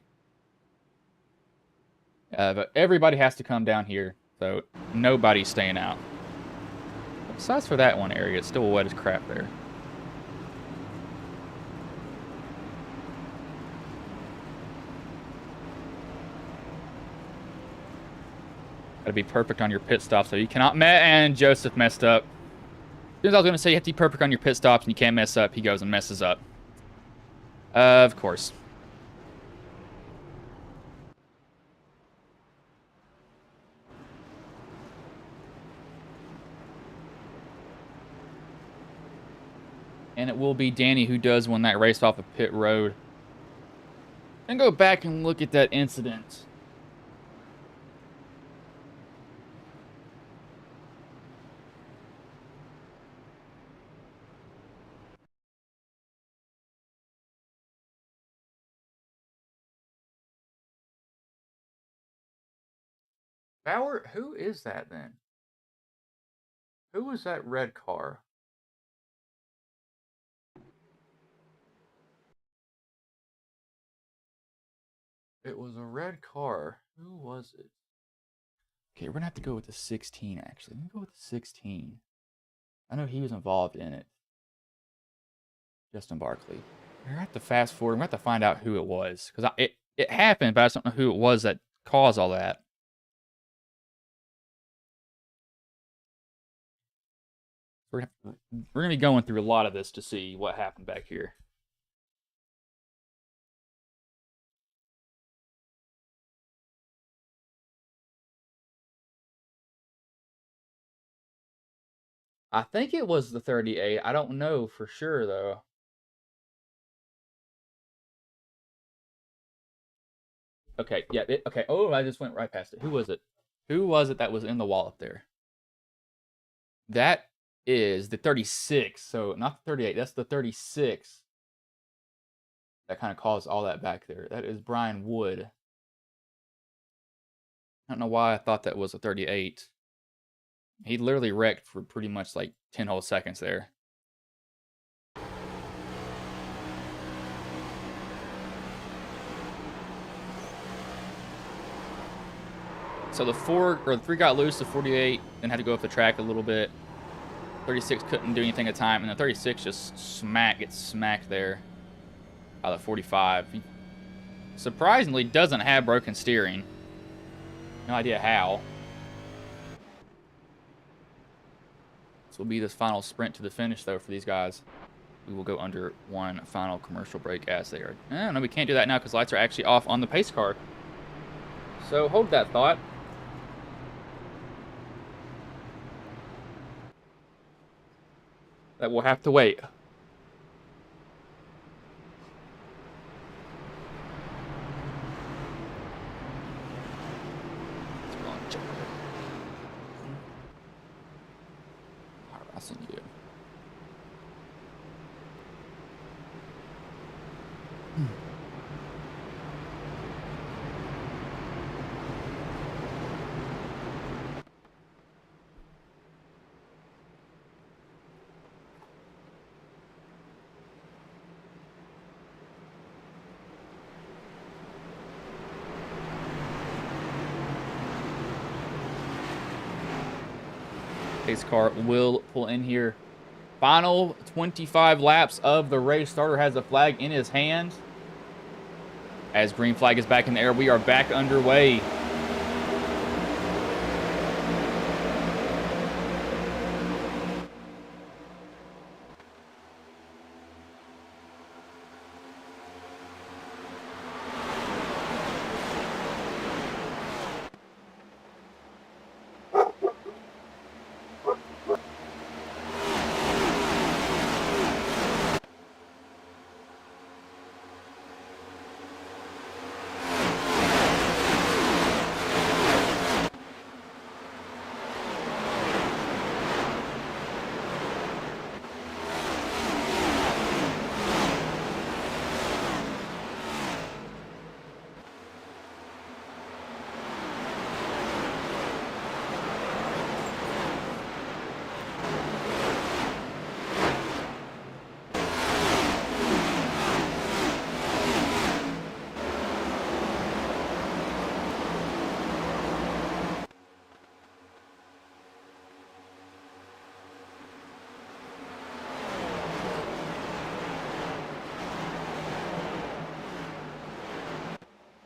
Speaker 3: But everybody has to come down here, so nobody's staying out. Besides for that one area, it's still wet as crap there. Gotta be perfect on your pit stop, so you cannot... And Joseph messed up. As soon as I was going to say you have to be perfect on your pit stops and you can't mess up, he goes and messes up. Of course. And it will be Danny who does win that race off of pit road. And go back and look at that incident. Bauer, who is that then? Who was that red car? It was a red car. Who was it? Okay, we're gonna have to go with the 16 actually. Let me go with the 16. I know he was involved in it. Justin Barkley. We're gonna have to fast forward. We're gonna have to find out who it was. Because it happened, but I just don't know who it was that caused all that. We're gonna be going through a lot of this to see what happened back here. I think it was the 38. I don't know for sure though. Okay, yeah, okay. Oh, I just went right past it. Who was it? Who was it that was in the wall up there? That is the 36. So not the 38. That's the 36. That kind of caused all that back there. That is Brian Wood. I don't know why I thought that was a 38. He literally wrecked for pretty much like 10 whole seconds there. So the 3 got loose, the 48, then had to go up the track a little bit. 36 couldn't do anything at the time, and the 36 just gets smacked there by the 45. He surprisingly doesn't have broken steering. No idea how. This will be this final sprint to the finish, though, for these guys. We will go under one final commercial break as they are. No, we can't do that now because lights are actually off on the pace car. So hold that thought. That will have to wait. Iracing you. Pace car will pull in here. Final 25 laps of the race. Starter has the flag in his hand. As green flag is back in the air, we are back underway.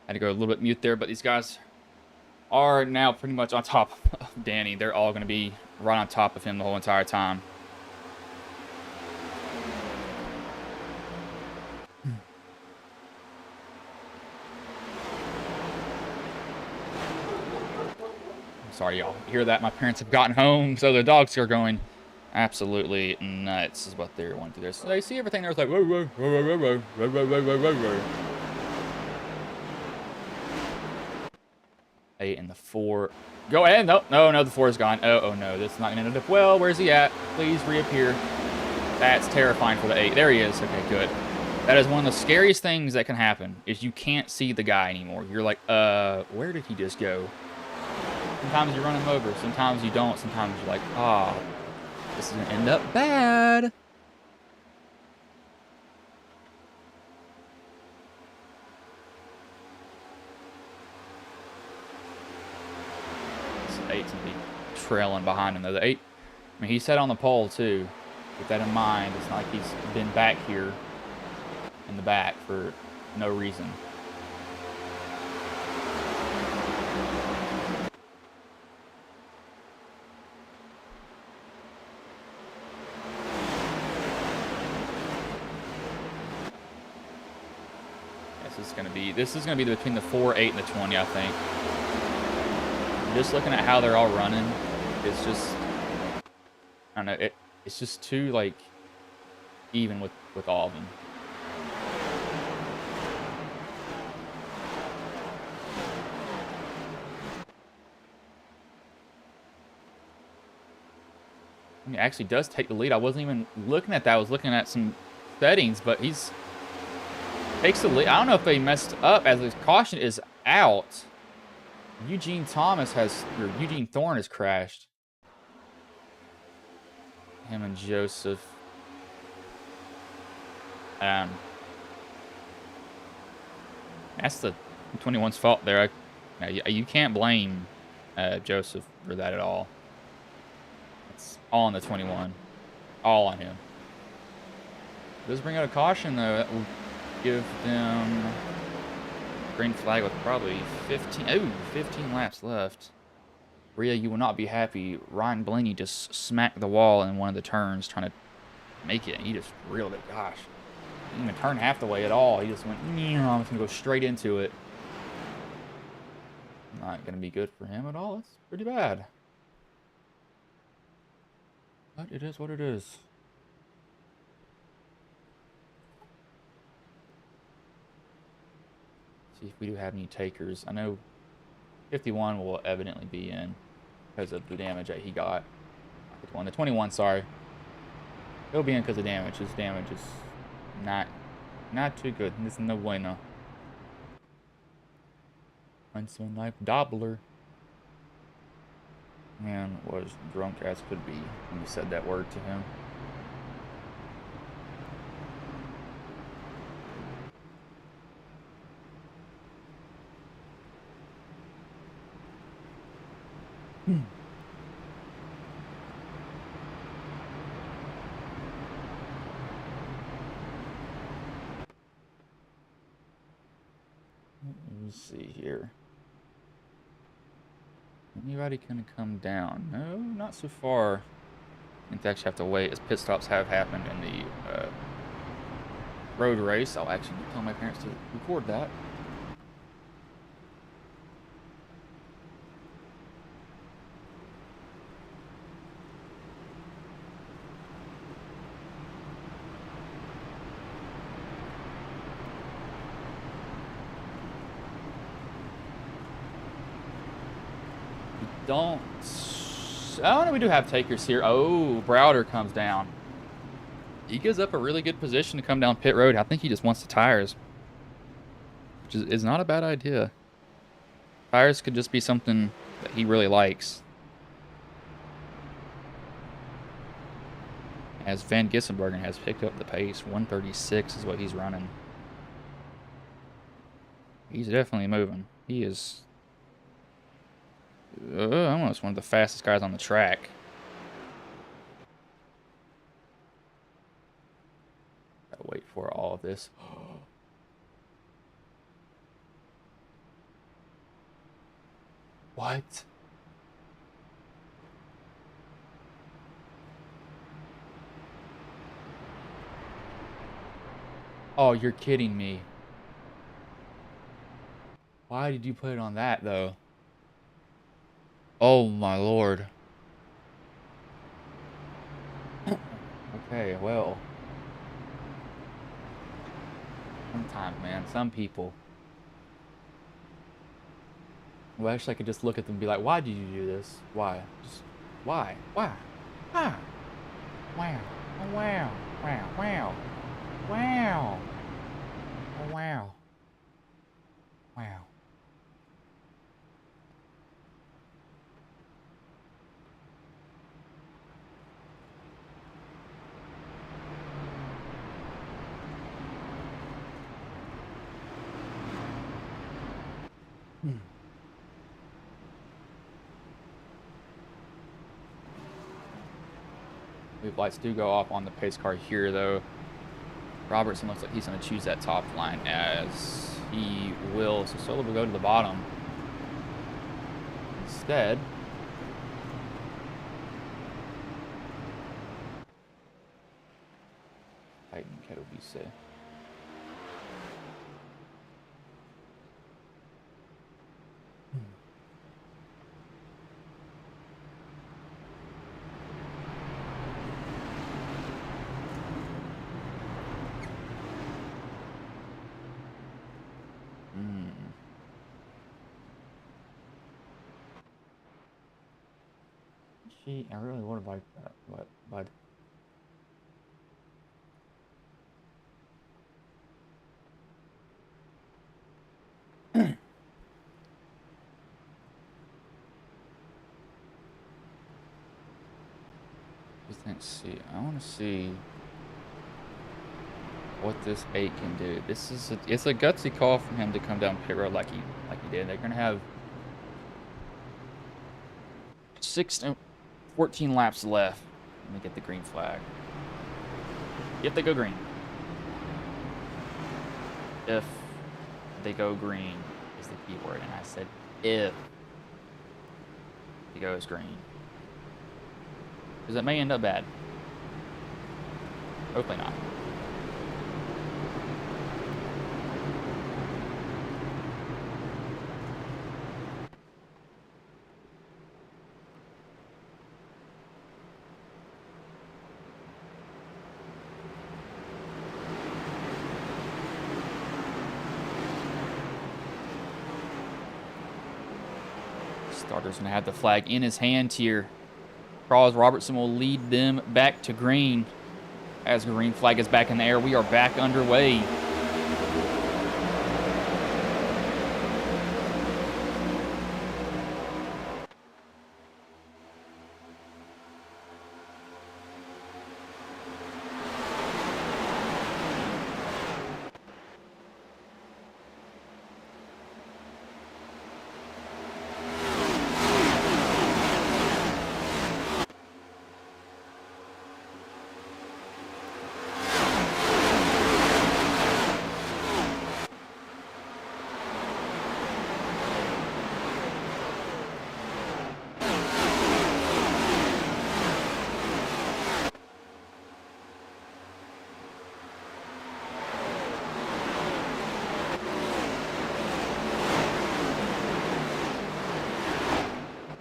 Speaker 3: Had to go a little bit mute there, but these guys are now pretty much on top of Danny. They're all going to be right on top of him the whole entire time. I'm sorry, y'all. Hear that? My parents have gotten home, so the dogs are going absolutely nuts is what they're wanting to do. So they see everything there. It's like, whoa, whoa, whoa, whoa, whoa, whoa, whoa, whoa, whoa, whoa, whoa. 8 and the 4. Go ahead. No, the 4 is gone. Oh, no. This is not going to end up well. Where's he at? Please reappear. That's terrifying for the 8. There he is. Okay, good. That is one of the scariest things that can happen, is you can't see the guy anymore. You're like, where did he just go? Sometimes you run him over. Sometimes you don't. Sometimes you're like, this is going to end up bad. Eight's gonna be trailing behind him though. The 8, I mean, he sat on the pole too. Keep that in mind. It's not like he's been back here in the back for no reason. This is gonna be between the 4, 8, and the 20, I think. Just looking at how they're all running, it's just, I don't know, it's just too, like, even with all of them. I mean, he actually does take the lead. I wasn't even looking at that. I was looking at some settings, but he's takes the lead. I don't know if they messed up as his caution is out. Eugene Thorne has crashed. him and Joseph. That's the 21's fault there. You can't blame Joseph for that at all. It's all on the 21. All on him. Does bring out a caution, though. That will give them green flag with probably 15 laps left. Rhea, you will not be happy. Ryan Blaney just smacked the wall in one of the turns trying to make it. He just reeled it. Gosh. He didn't even turn half the way at all. He just went, I'm just going to go straight into it. Not going to be good for him at all. It's pretty bad. But it is what it is. See if we do have any takers. I know 51 will evidently be in because of the damage that he got. The 21, sorry. He'll be in because of damage. His damage is not too good. This is no bueno. Huntsman knife Dobbler. Man was drunk as could be when you said that word to him. Let's see here. Anybody gonna come down? No, not so far. In fact, you have to wait as pit stops have happened in the road race. I'll actually tell my parents to record that. Oh, no, we do have takers here. Oh, Browder comes down. He gives up a really good position to come down pit road. I think he just wants the tires, which is not a bad idea. Tires could just be something that he really likes. As Van Gissenbergen has picked up the pace. 136 is what he's running. He's definitely moving. He is almost one of the fastest guys on the track. Gotta wait for all of this. What? Oh, you're kidding me. Why did you put it on that, though? Oh, my Lord. Okay, well. Sometimes, man, some people. Well, actually, I could just look at them and be like, why did you do this? Why? Just, why? Why? Why? Wow. Oh, wow. Wow. Wow. Wow. Oh, wow. Wow. Lights do go off on the pace car here, though. Robertson looks like he's going to choose that top line as he will. So Solo will go to the bottom. Instead, Titan Katowice. I really would have liked that, but just Let's see. I want to see what this 8 can do. This is it's a gutsy call for him to come down pit road like he did. They're gonna have 14 laps left and they get the green flag. If they go green. If they go green is the key word, and I said if he goes green. Because it may end up bad. Hopefully not. Starter's going to have the flag in his hand here. Charles Robertson will lead them back to green. As the green flag is back in the air, we are back underway.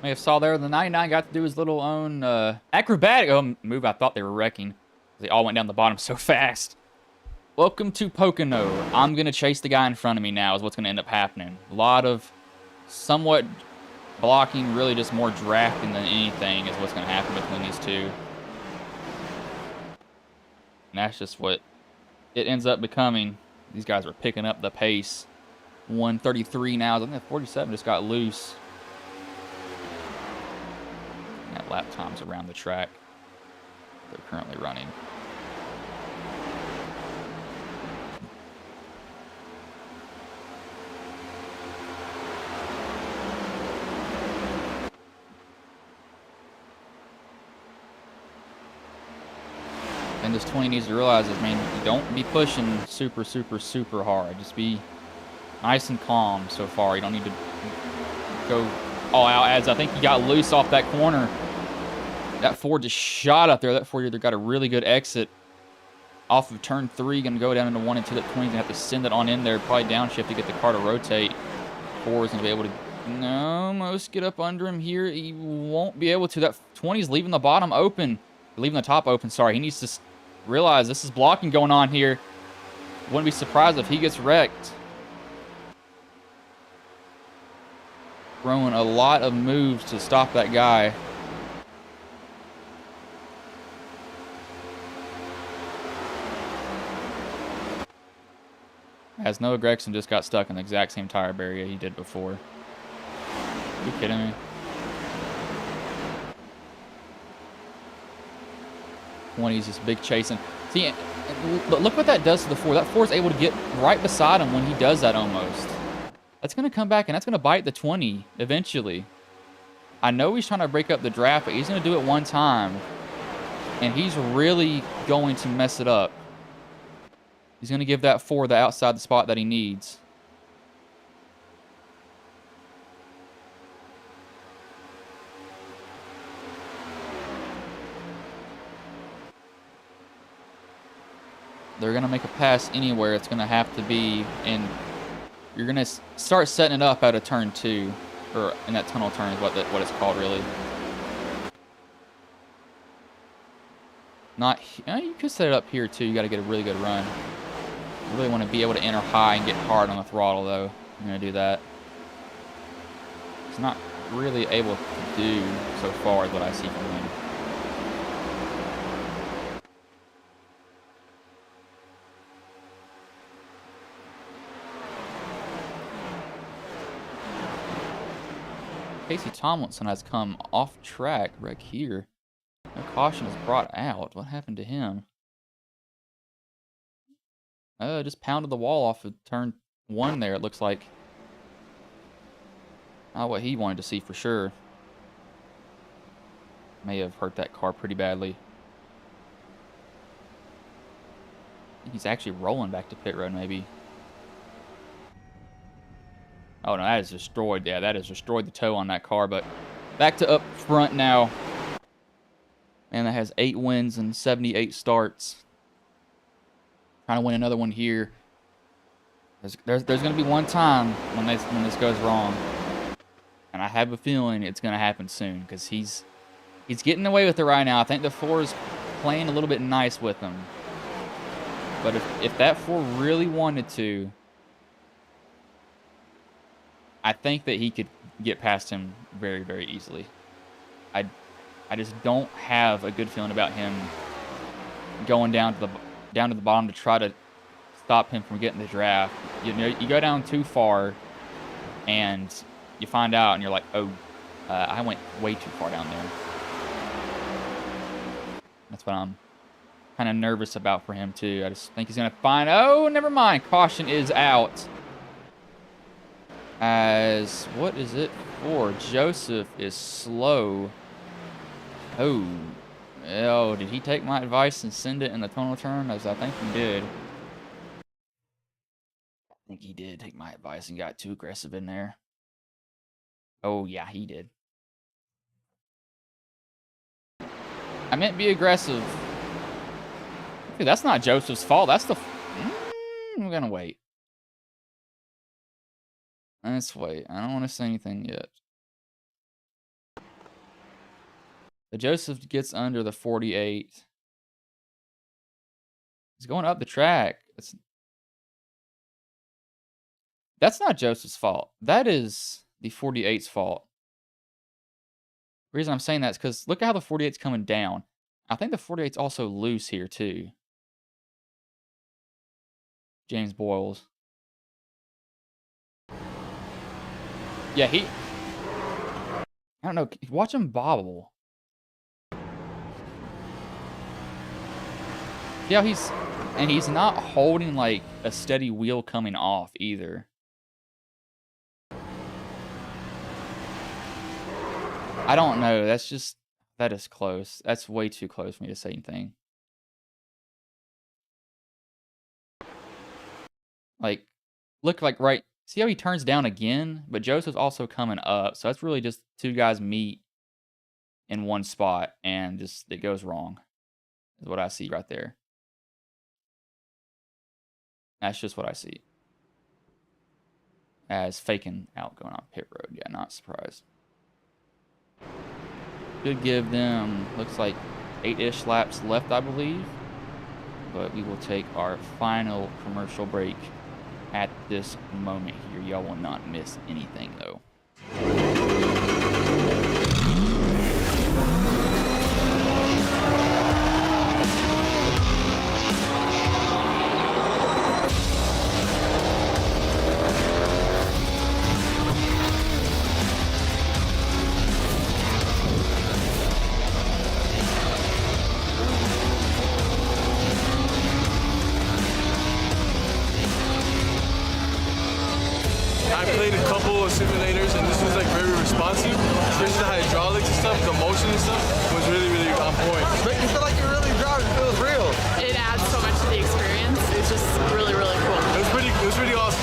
Speaker 3: May have saw there the 99 got to do his little own acrobatic move. I thought they were wrecking. They all went down the bottom so fast. Welcome to Pocono. I'm going to chase the guy in front of me now is what's going to end up happening. A lot of somewhat blocking, really just more drafting than anything is what's going to happen between these two. And that's just what it ends up becoming. These guys are picking up the pace. 133 now. I think that 47 just got loose. At lap times around the track they're currently running. And this 20 needs to realize is, man, you don't be pushing super hard. Just be nice and calm so far. You don't need to go all out, as I think he got loose off that corner. That Ford just shot up there. That Ford either got a really good exit off of turn 3, going to go down into 1 and 2. That 20's going to have to send it on in there, probably downshift to get the car to rotate. Ford's going to be able to almost get up under him here. He won't be able to. That 20's leaving the bottom open. Leaving the top open, sorry. He needs to realize this is blocking going on here. Wouldn't be surprised if he gets wrecked. Throwing a lot of moves to stop that guy. As Noah Gregson just got stuck in the exact same tire barrier he did before. Are you kidding me? 20's just big chasing. See, look what that does to the Ford. That Ford's able to get right beside him when he does that almost. That's going to come back, and that's going to bite the 20 eventually. I know he's trying to break up the draft, but he's going to do it one time. And he's really going to mess it up. He's going to give that Ford the outside the spot that he needs. They're going to make a pass anywhere. It's going to have to be in... You're going to start setting it up out of turn 2. Or in that tunnel turn is what it's called, really. Not... You could set it up here, too. You got to get a really good run. You really want to be able to enter high and get hard on the throttle, though. You're going to do that. It's not really able to do so far is what I see from him. Casey Tomlinson has come off track right here. No caution is brought out. What happened to him? Just pounded the wall off of turn 1 there, it looks like. Not what he wanted to see for sure. May have hurt that car pretty badly. I think he's actually rolling back to pit road, maybe. Oh, no, that is destroyed. Yeah, that has destroyed the toe on that car, but back to up front now. And that has 8 wins and 78 starts. Trying to win another one here. There's going to be one time when this goes wrong. And I have a feeling it's going to happen soon because he's getting away with it right now. I think the 4 is playing a little bit nice with him. But if that 4 really wanted to, I think that he could get past him very, very easily. I just don't have a good feeling about him going down to the bottom to try to stop him from getting the draft. You know, you go down too far, and you find out, and you're like, oh, I went way too far down there. That's what I'm kind of nervous about for him too. I just think he's gonna find. Oh, never mind. Caution is out. As what is it for? Joseph is slow. Oh, did he take my advice and send it in the tonal turn? As I think he did. I think he did take my advice and got too aggressive in there. Oh, yeah, he did. I meant be aggressive. Dude, that's not Joseph's fault. That's the... we're gonna wait. Let's wait. I don't want to say anything yet. But Joseph gets under the 48. He's going up the track. That's not Joseph's fault. That is the 48's fault. The reason I'm saying that is because look at how the 48's coming down. I think the 48's also loose here too. James Boyles. Yeah, I don't know. Watch him bobble. Yeah, he's not holding like a steady wheel coming off either. I don't know. That is close. That's way too close for me to say anything. Like, look like right. See how he turns down again? But Joseph's also coming up. So that's really just 2 guys meet in one spot and just it goes wrong. Is what I see right there. That's just what I see. As faking out going on pit road. Yeah, not surprised. Could give them, looks like 8-ish laps left, I believe. But we will take our final commercial break at this moment here. Y'all will not miss anything, though.
Speaker 4: I played a couple of simulators and this was like very responsive, especially the hydraulics and stuff, the motion and stuff was really, really on point.
Speaker 5: Make you feel like you're really driving, it feels real.
Speaker 6: It adds so much to the experience. It's just really, really cool.
Speaker 4: It was pretty awesome.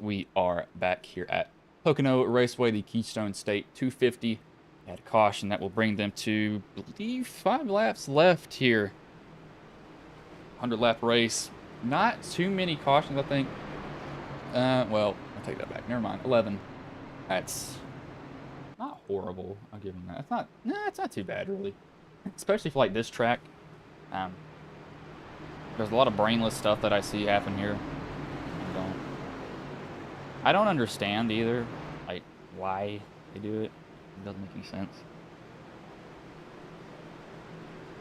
Speaker 3: we are back here at Pocono Raceway, the Keystone State 250. At a caution that will bring them to, I believe, 5 laps left here. 100-lap race. Not too many cautions, I think. Well, I'll take that back. Never mind. 11. That's not horrible. I'll give them that. It's not. Nah, it's not too bad, really. Especially for like this track. There's a lot of brainless stuff that I see happen here. I don't understand either, like, why they do it. It doesn't make any sense.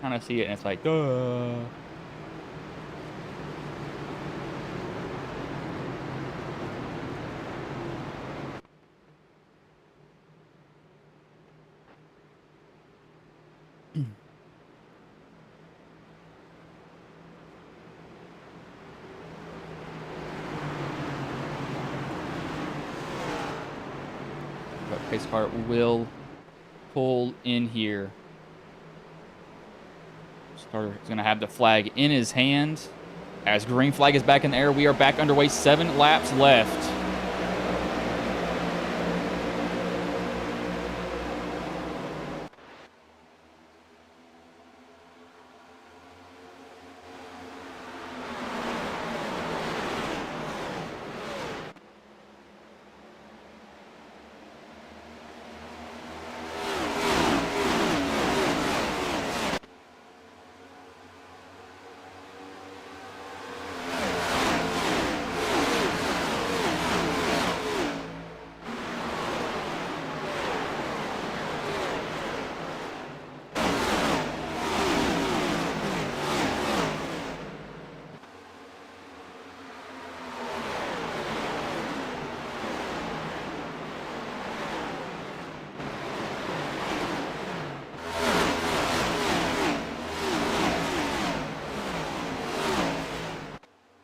Speaker 3: Kind of see it and it's like, duh. But pace car will pull in here. Starter is going to have the flag in his hand. As green flag is back in the air, we are back underway. 7 laps left.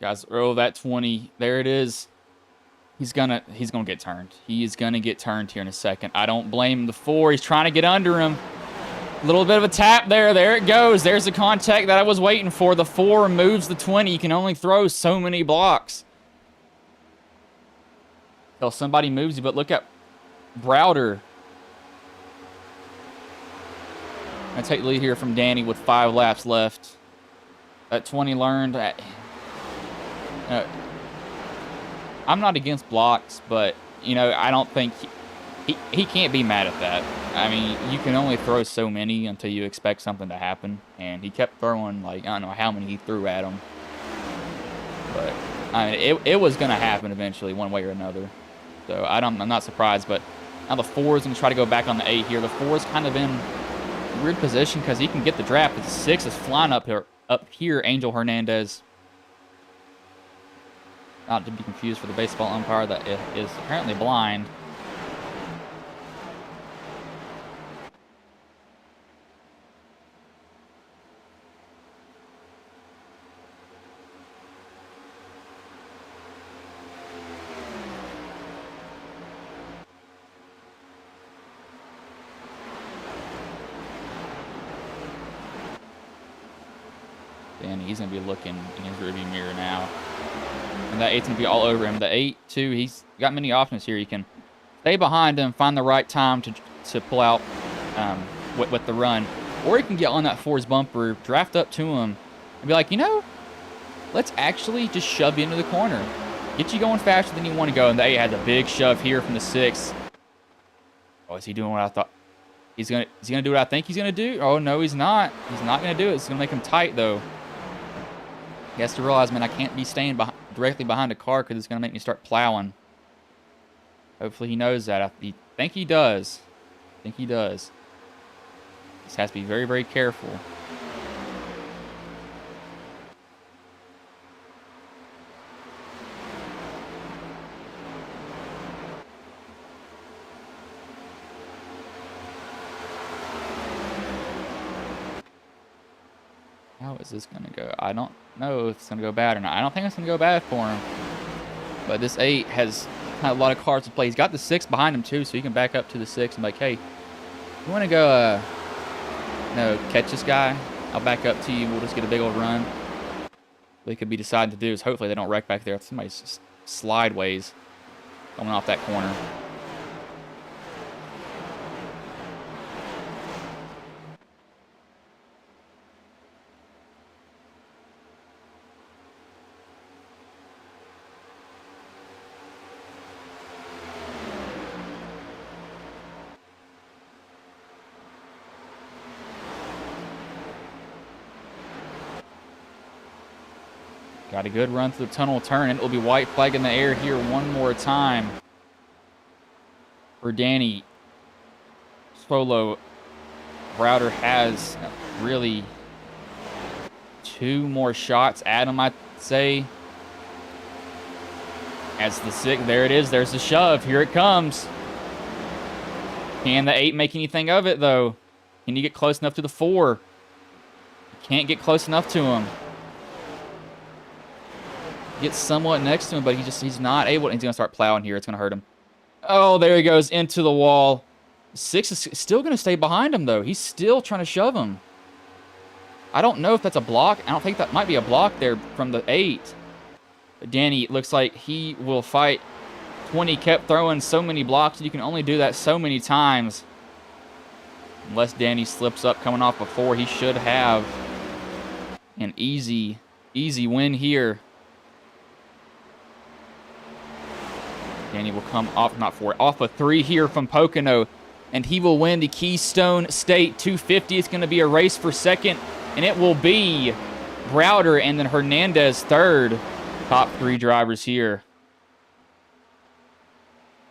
Speaker 3: Guys, oh, that 20, there it is. He's gonna get turned. He is gonna get turned here in a second. I don't blame the 4. He's trying to get under him. A little bit of a tap there. There it goes. There's the contact that I was waiting for. The 4 moves the 20. You can only throw so many blocks till somebody moves you. But look at Browder. I take the lead here from Danny with 5 laps left. That 20 learned. I'm not against blocks, but, you know, I don't think he can't be mad at that. I mean, you can only throw so many until you expect something to happen, and he kept throwing, like, I don't know how many he threw at him. But, I mean, it was going to happen eventually, one way or another. So, I'm not surprised, but now the 4 is going to try to go back on the 8 here. The 4 is kind of in a weird position because he can get the draft, but the 6 is flying up here, Angel Hernandez. Not to be confused for the baseball umpire that is apparently blind. And he's going to be looking in his rearview mirror now. And that 8's going to be all over him. The 8, too, he's got many options here. You can stay behind him, find the right time to pull out with the run. Or you can get on that 4's bumper, draft up to him, and be like, you know, let's actually just shove you into the corner. Get you going faster than you want to go. And the 8 had the big shove here from the 6. Oh, is he doing what I thought? Is he gonna do what I think he's going to do? Oh, no, he's not. He's not going to do it. It's going to make him tight, though. He has to realize, man, I can't be staying directly behind a car because it's going to make me start plowing. Hopefully he knows that. I think he does. I think he does. Just has to be very, very careful. How is this going to go? I don't know if it's going to go bad or not. I don't think it's going to go bad for him. But this 8 has a lot of cards to play. He's got the 6 behind him, too, so he can back up to the 6 and be like, hey, you want to go catch this guy? I'll back up to you. We'll just get a big old run. What they could be deciding to do is hopefully they don't wreck back there. Somebody's slideways. coming off that corner. Got a good run through the tunnel turn. It will be white flag in the air here one more time for Danny. Solo Browder has really 2 more shots at him, I'd say. As the 6, there it is. There's the shove. Here it comes. Can the 8 make anything of it, though? Can you get close enough to the 4? Can't get close enough to him. Gets somewhat next to him, but he's not able. He's going to start plowing here. It's going to hurt him. Oh, there he goes into the wall. 6 is still going to stay behind him, though. He's still trying to shove him. I don't know if that's a block. I don't think that might be a block there from the 8. But Danny looks like he will fight. 20 kept throwing so many blocks. You can only do that so many times. Unless Danny slips up coming off before, he should have an easy win here. Danny will come off, off a 3 here from Pocono, and he will win the Keystone State 250. It's going to be a race for second, and it will be Browder and then Hernandez third. Top 3 drivers here.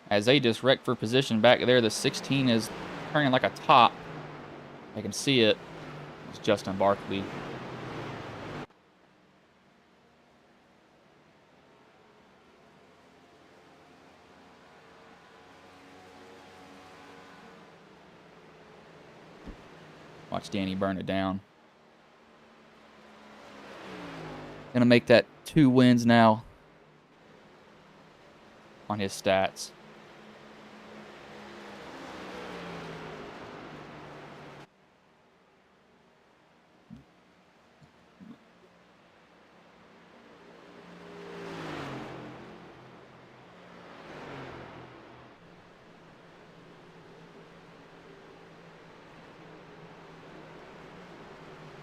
Speaker 3: As they just wreck for position back there, the 16 is turning like a top. I can see it. It's Justin Barkley. Watch Danny burn it down. Gonna make that 2 wins now on his stats.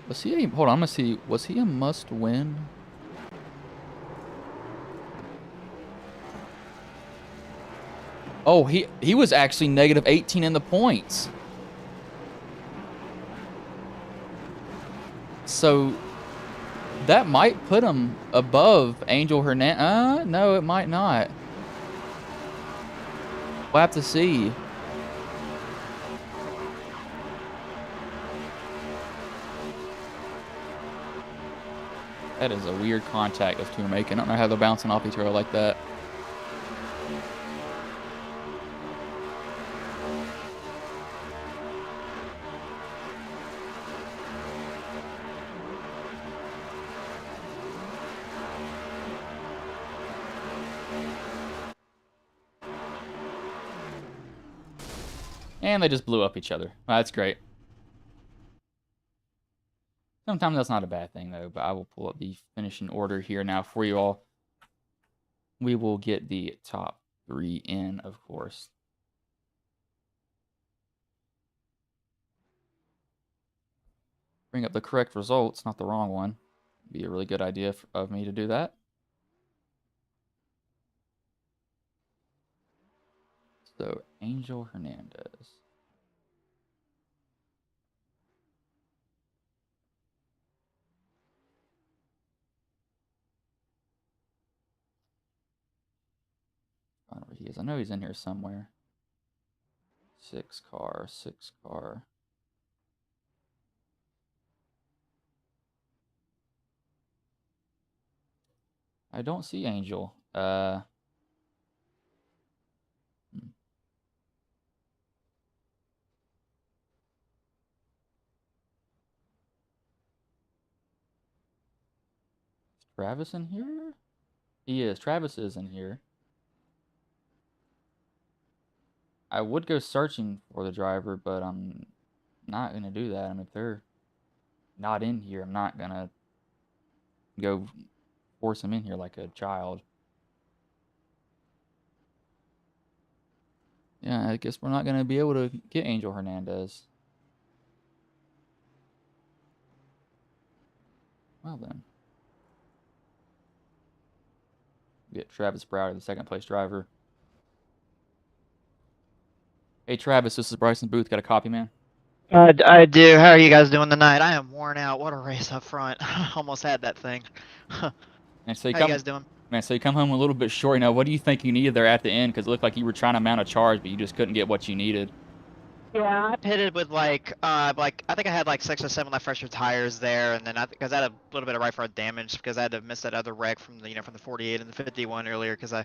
Speaker 3: Was he a, hold on, I'm gonna see, was he a must win? Oh, he was actually negative 18 in the points. So that might put him above Angel Hernandez. No, it might not. We'll have to see. That is a weird contact those 2 are making. I don't know how they're bouncing off each other like that. And they just blew up each other. Well, that's great. Sometimes that's not a bad thing, though, but I will pull up the finishing order here now for you all. We will get the top 3 in, of course. Bring up the correct results, not the wrong one. Be a really good idea of me to do that. So, Angel Hernandez. I don't know where he is. I know he's in here somewhere. 6 car. I don't see Angel. Is Travis in here? He is. Travis is in here. I would go searching for the driver, but I'm not going to do that. I mean, if they're not in here, I'm not going to go force them in here like a child. Yeah, I guess we're not going to be able to get Angel Hernandez. Well then. Get Travis Browder, the second place driver. Hey Travis, this is Bryson Booth. Got a copy, man?
Speaker 7: I do. How are you guys doing tonight? I am worn out. What a race up front. Almost had that thing. How
Speaker 3: And so
Speaker 7: you guys doing?
Speaker 3: you come home a little bit short. Now, what do you think you needed there at the end? Because it looked like you were trying to mount a charge, but you just couldn't get what you needed.
Speaker 7: Yeah, I pitted with like I think I had like 6 or 7 left pressure tires there, and then because I had a little bit of right front damage because I had to miss that other wreck from the from the 48 and the 51 earlier because I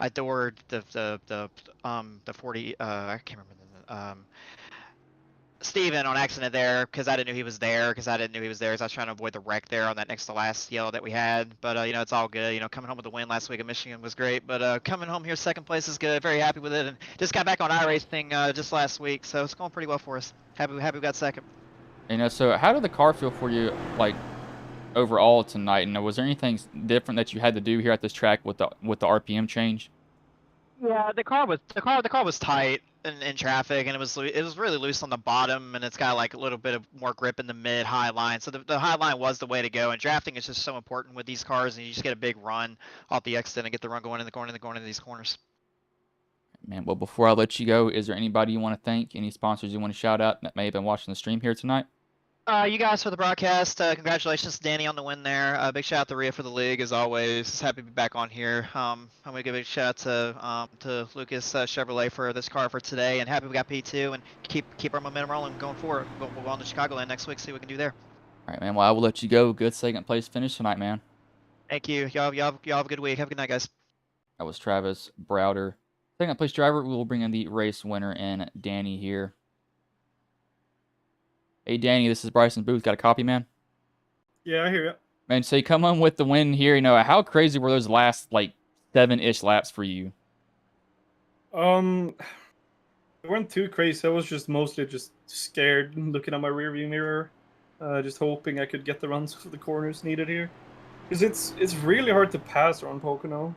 Speaker 7: doored the 40 I can't remember Steven on accident there because I didn't know he was there because I was trying to avoid the wreck there on that next to last yellow that we had. But it's all good. Coming home with the win last week in Michigan was great. But coming home here second place is good. Very happy with it, and just got back on iRacing just last week, so it's going pretty well for us. Happy we got second.
Speaker 3: So how did the car feel for you, like overall tonight? And was there anything different that you had to do here at this track with the RPM change?
Speaker 7: Yeah, the car was tight in traffic, and it was really loose on the bottom, and it's got like a little bit of more grip in the mid high line. So the high line was the way to go. And drafting is just so important with these cars, and you just get a big run off the exit and get the run going into these corners.
Speaker 3: Man, well, before I let you go, is there anybody you want to thank? Any sponsors you want to shout out that may have been watching the stream here tonight?
Speaker 7: You guys for the broadcast. Congratulations to Danny on the win there. Big shout out to Rhea for the league as always. Happy to be back on here. I'm gonna give a big shout out to Lucas Chevrolet for this car for today, and happy we got P2 and keep our momentum rolling going forward. We'll go on to Chicagoland next week, see what we can do there.
Speaker 3: All right, man. Well, I will let you go. Good second place finish tonight, man.
Speaker 7: Thank you. Y'all have a good week. Have a good night, guys.
Speaker 3: That was Travis Browder. Second place driver. We will bring in the race winner and Danny here. Hey, Danny, this is Bryson Booth. Got a copy, man?
Speaker 8: Yeah, I hear you.
Speaker 3: Man, so you come home with the win here. How crazy were those last, 7-ish laps for you?
Speaker 8: It weren't too crazy. I was just mostly just scared looking at my rearview mirror, just hoping I could get the runs for the corners needed here. Because it's really hard to pass around Pocono.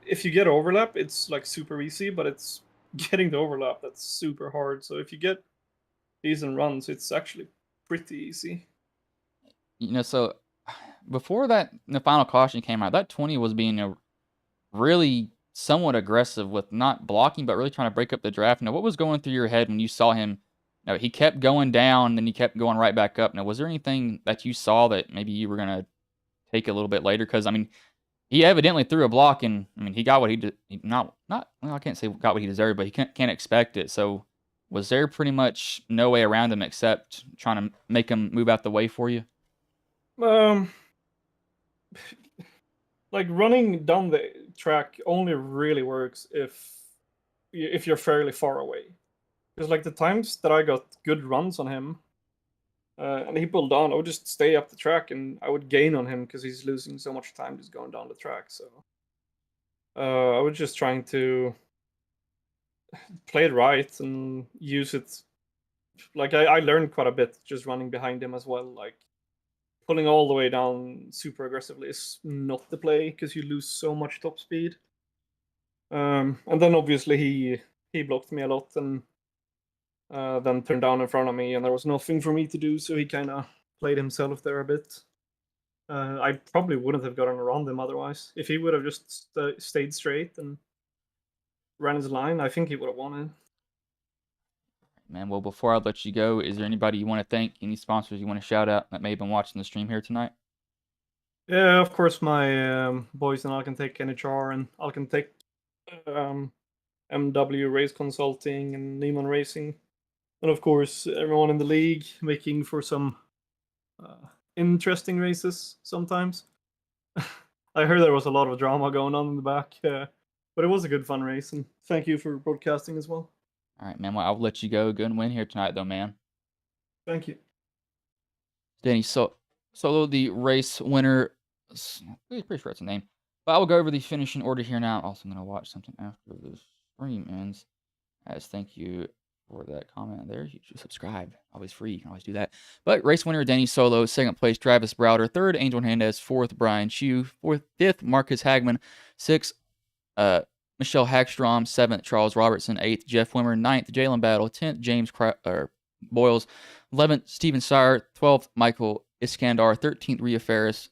Speaker 8: If you get overlap, it's super easy, but it's getting the overlap that's super hard. So if you get decent runs, it's actually pretty easy.
Speaker 3: So before the final caution came out, that 20 was being really somewhat aggressive with not blocking, but really trying to break up the draft. What was going through your head when you saw him? He kept going down, then he kept going right back up. Was there anything that you saw that maybe you were going to take a little bit later? Because, he evidently threw a block, and, he got what he did. I can't say got what he deserved, but he can't expect it. So was there pretty much no way around him except trying to make him move out the way for you?
Speaker 8: Running down the track only really works if you're fairly far away. Because the times that I got good runs on him, and he pulled down, I would just stay up the track and I would gain on him because he's losing so much time just going down the track. So I was just trying to play it right and use it. I learned quite a bit just running behind him as well. Pulling all the way down super aggressively is not the play because you lose so much top speed. And then obviously he blocked me a lot and then turned down in front of me, and there was nothing for me to do, so he kind of played himself there a bit. I probably wouldn't have gotten around him otherwise. If he would have just stayed straight and ran his line, I think he would have won it.
Speaker 3: Man, well, before I let you go, is there anybody you want to thank? Any sponsors you want to shout out that may have been watching the stream here tonight?
Speaker 8: Yeah, of course, my boys in Alcantech NHR and Alcantech MW Race Consulting and Neiman Racing. And of course, everyone in the league making for some interesting races sometimes. I heard there was a lot of drama going on in the back, but it was a good fun race, and thank you for broadcasting as well.
Speaker 3: All right, man. Well, I'll let you go. Good win here tonight, though, man.
Speaker 8: Thank you.
Speaker 3: Danny Solo, the race winner. I'm pretty sure that's the name. But I will go over the finishing order here now. I'm also going to watch something after the stream ends. As thank you for that comment there. You should subscribe. Always free. You can always do that. But race winner, Danny Solo. Second place, Travis Browder. Third, Angel Hernandez. Fourth, Brian Chu. Fifth, Marcus Hagman. Sixth, Michelle Hagstrom, 7th. Charles Robertson, 8th. Jeff Wimmer, 9th. Jalen Battle, 10th. James Boyles, 11th. Steven Sire, 12th. Michael Iskandar, 13th. Rhea Ferris,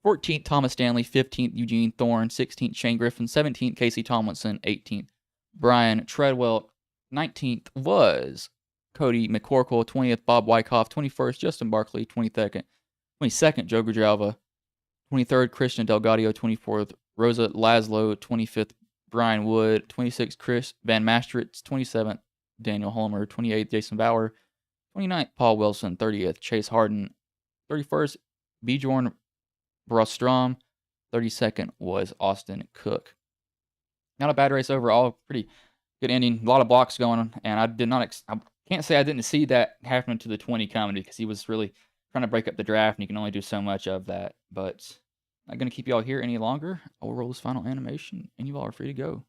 Speaker 3: 14th. Thomas Stanley, 15th. Eugene Thorne, 16th. Shane Griffin, 17th. Casey Tomlinson, 18th. Brian Treadwell, 19th was Cody McCorkle, 20th. Bob Wyckoff, 21st. Justin Barkley, 22nd. Joe Grijalva, 23rd. Christian Delgadio, 24th. Rosa Laszlo, 25th. Brian Wood, 26th. Chris Van Mastritz, 27th. Daniel Holmer, 28th. Jason Bauer, 29th. Paul Wilson, 30th. Chase Harden, 31st. Bjorn Brostrom, 32nd was Austin Cook. Not a bad race overall. Pretty good ending. A lot of blocks going on, and I did not. I can't say I didn't see that happening to the 20 coming because he was really trying to break up the draft, and you can only do so much of that. But not going to keep y'all here any longer. I will roll this final animation, and you all are free to go.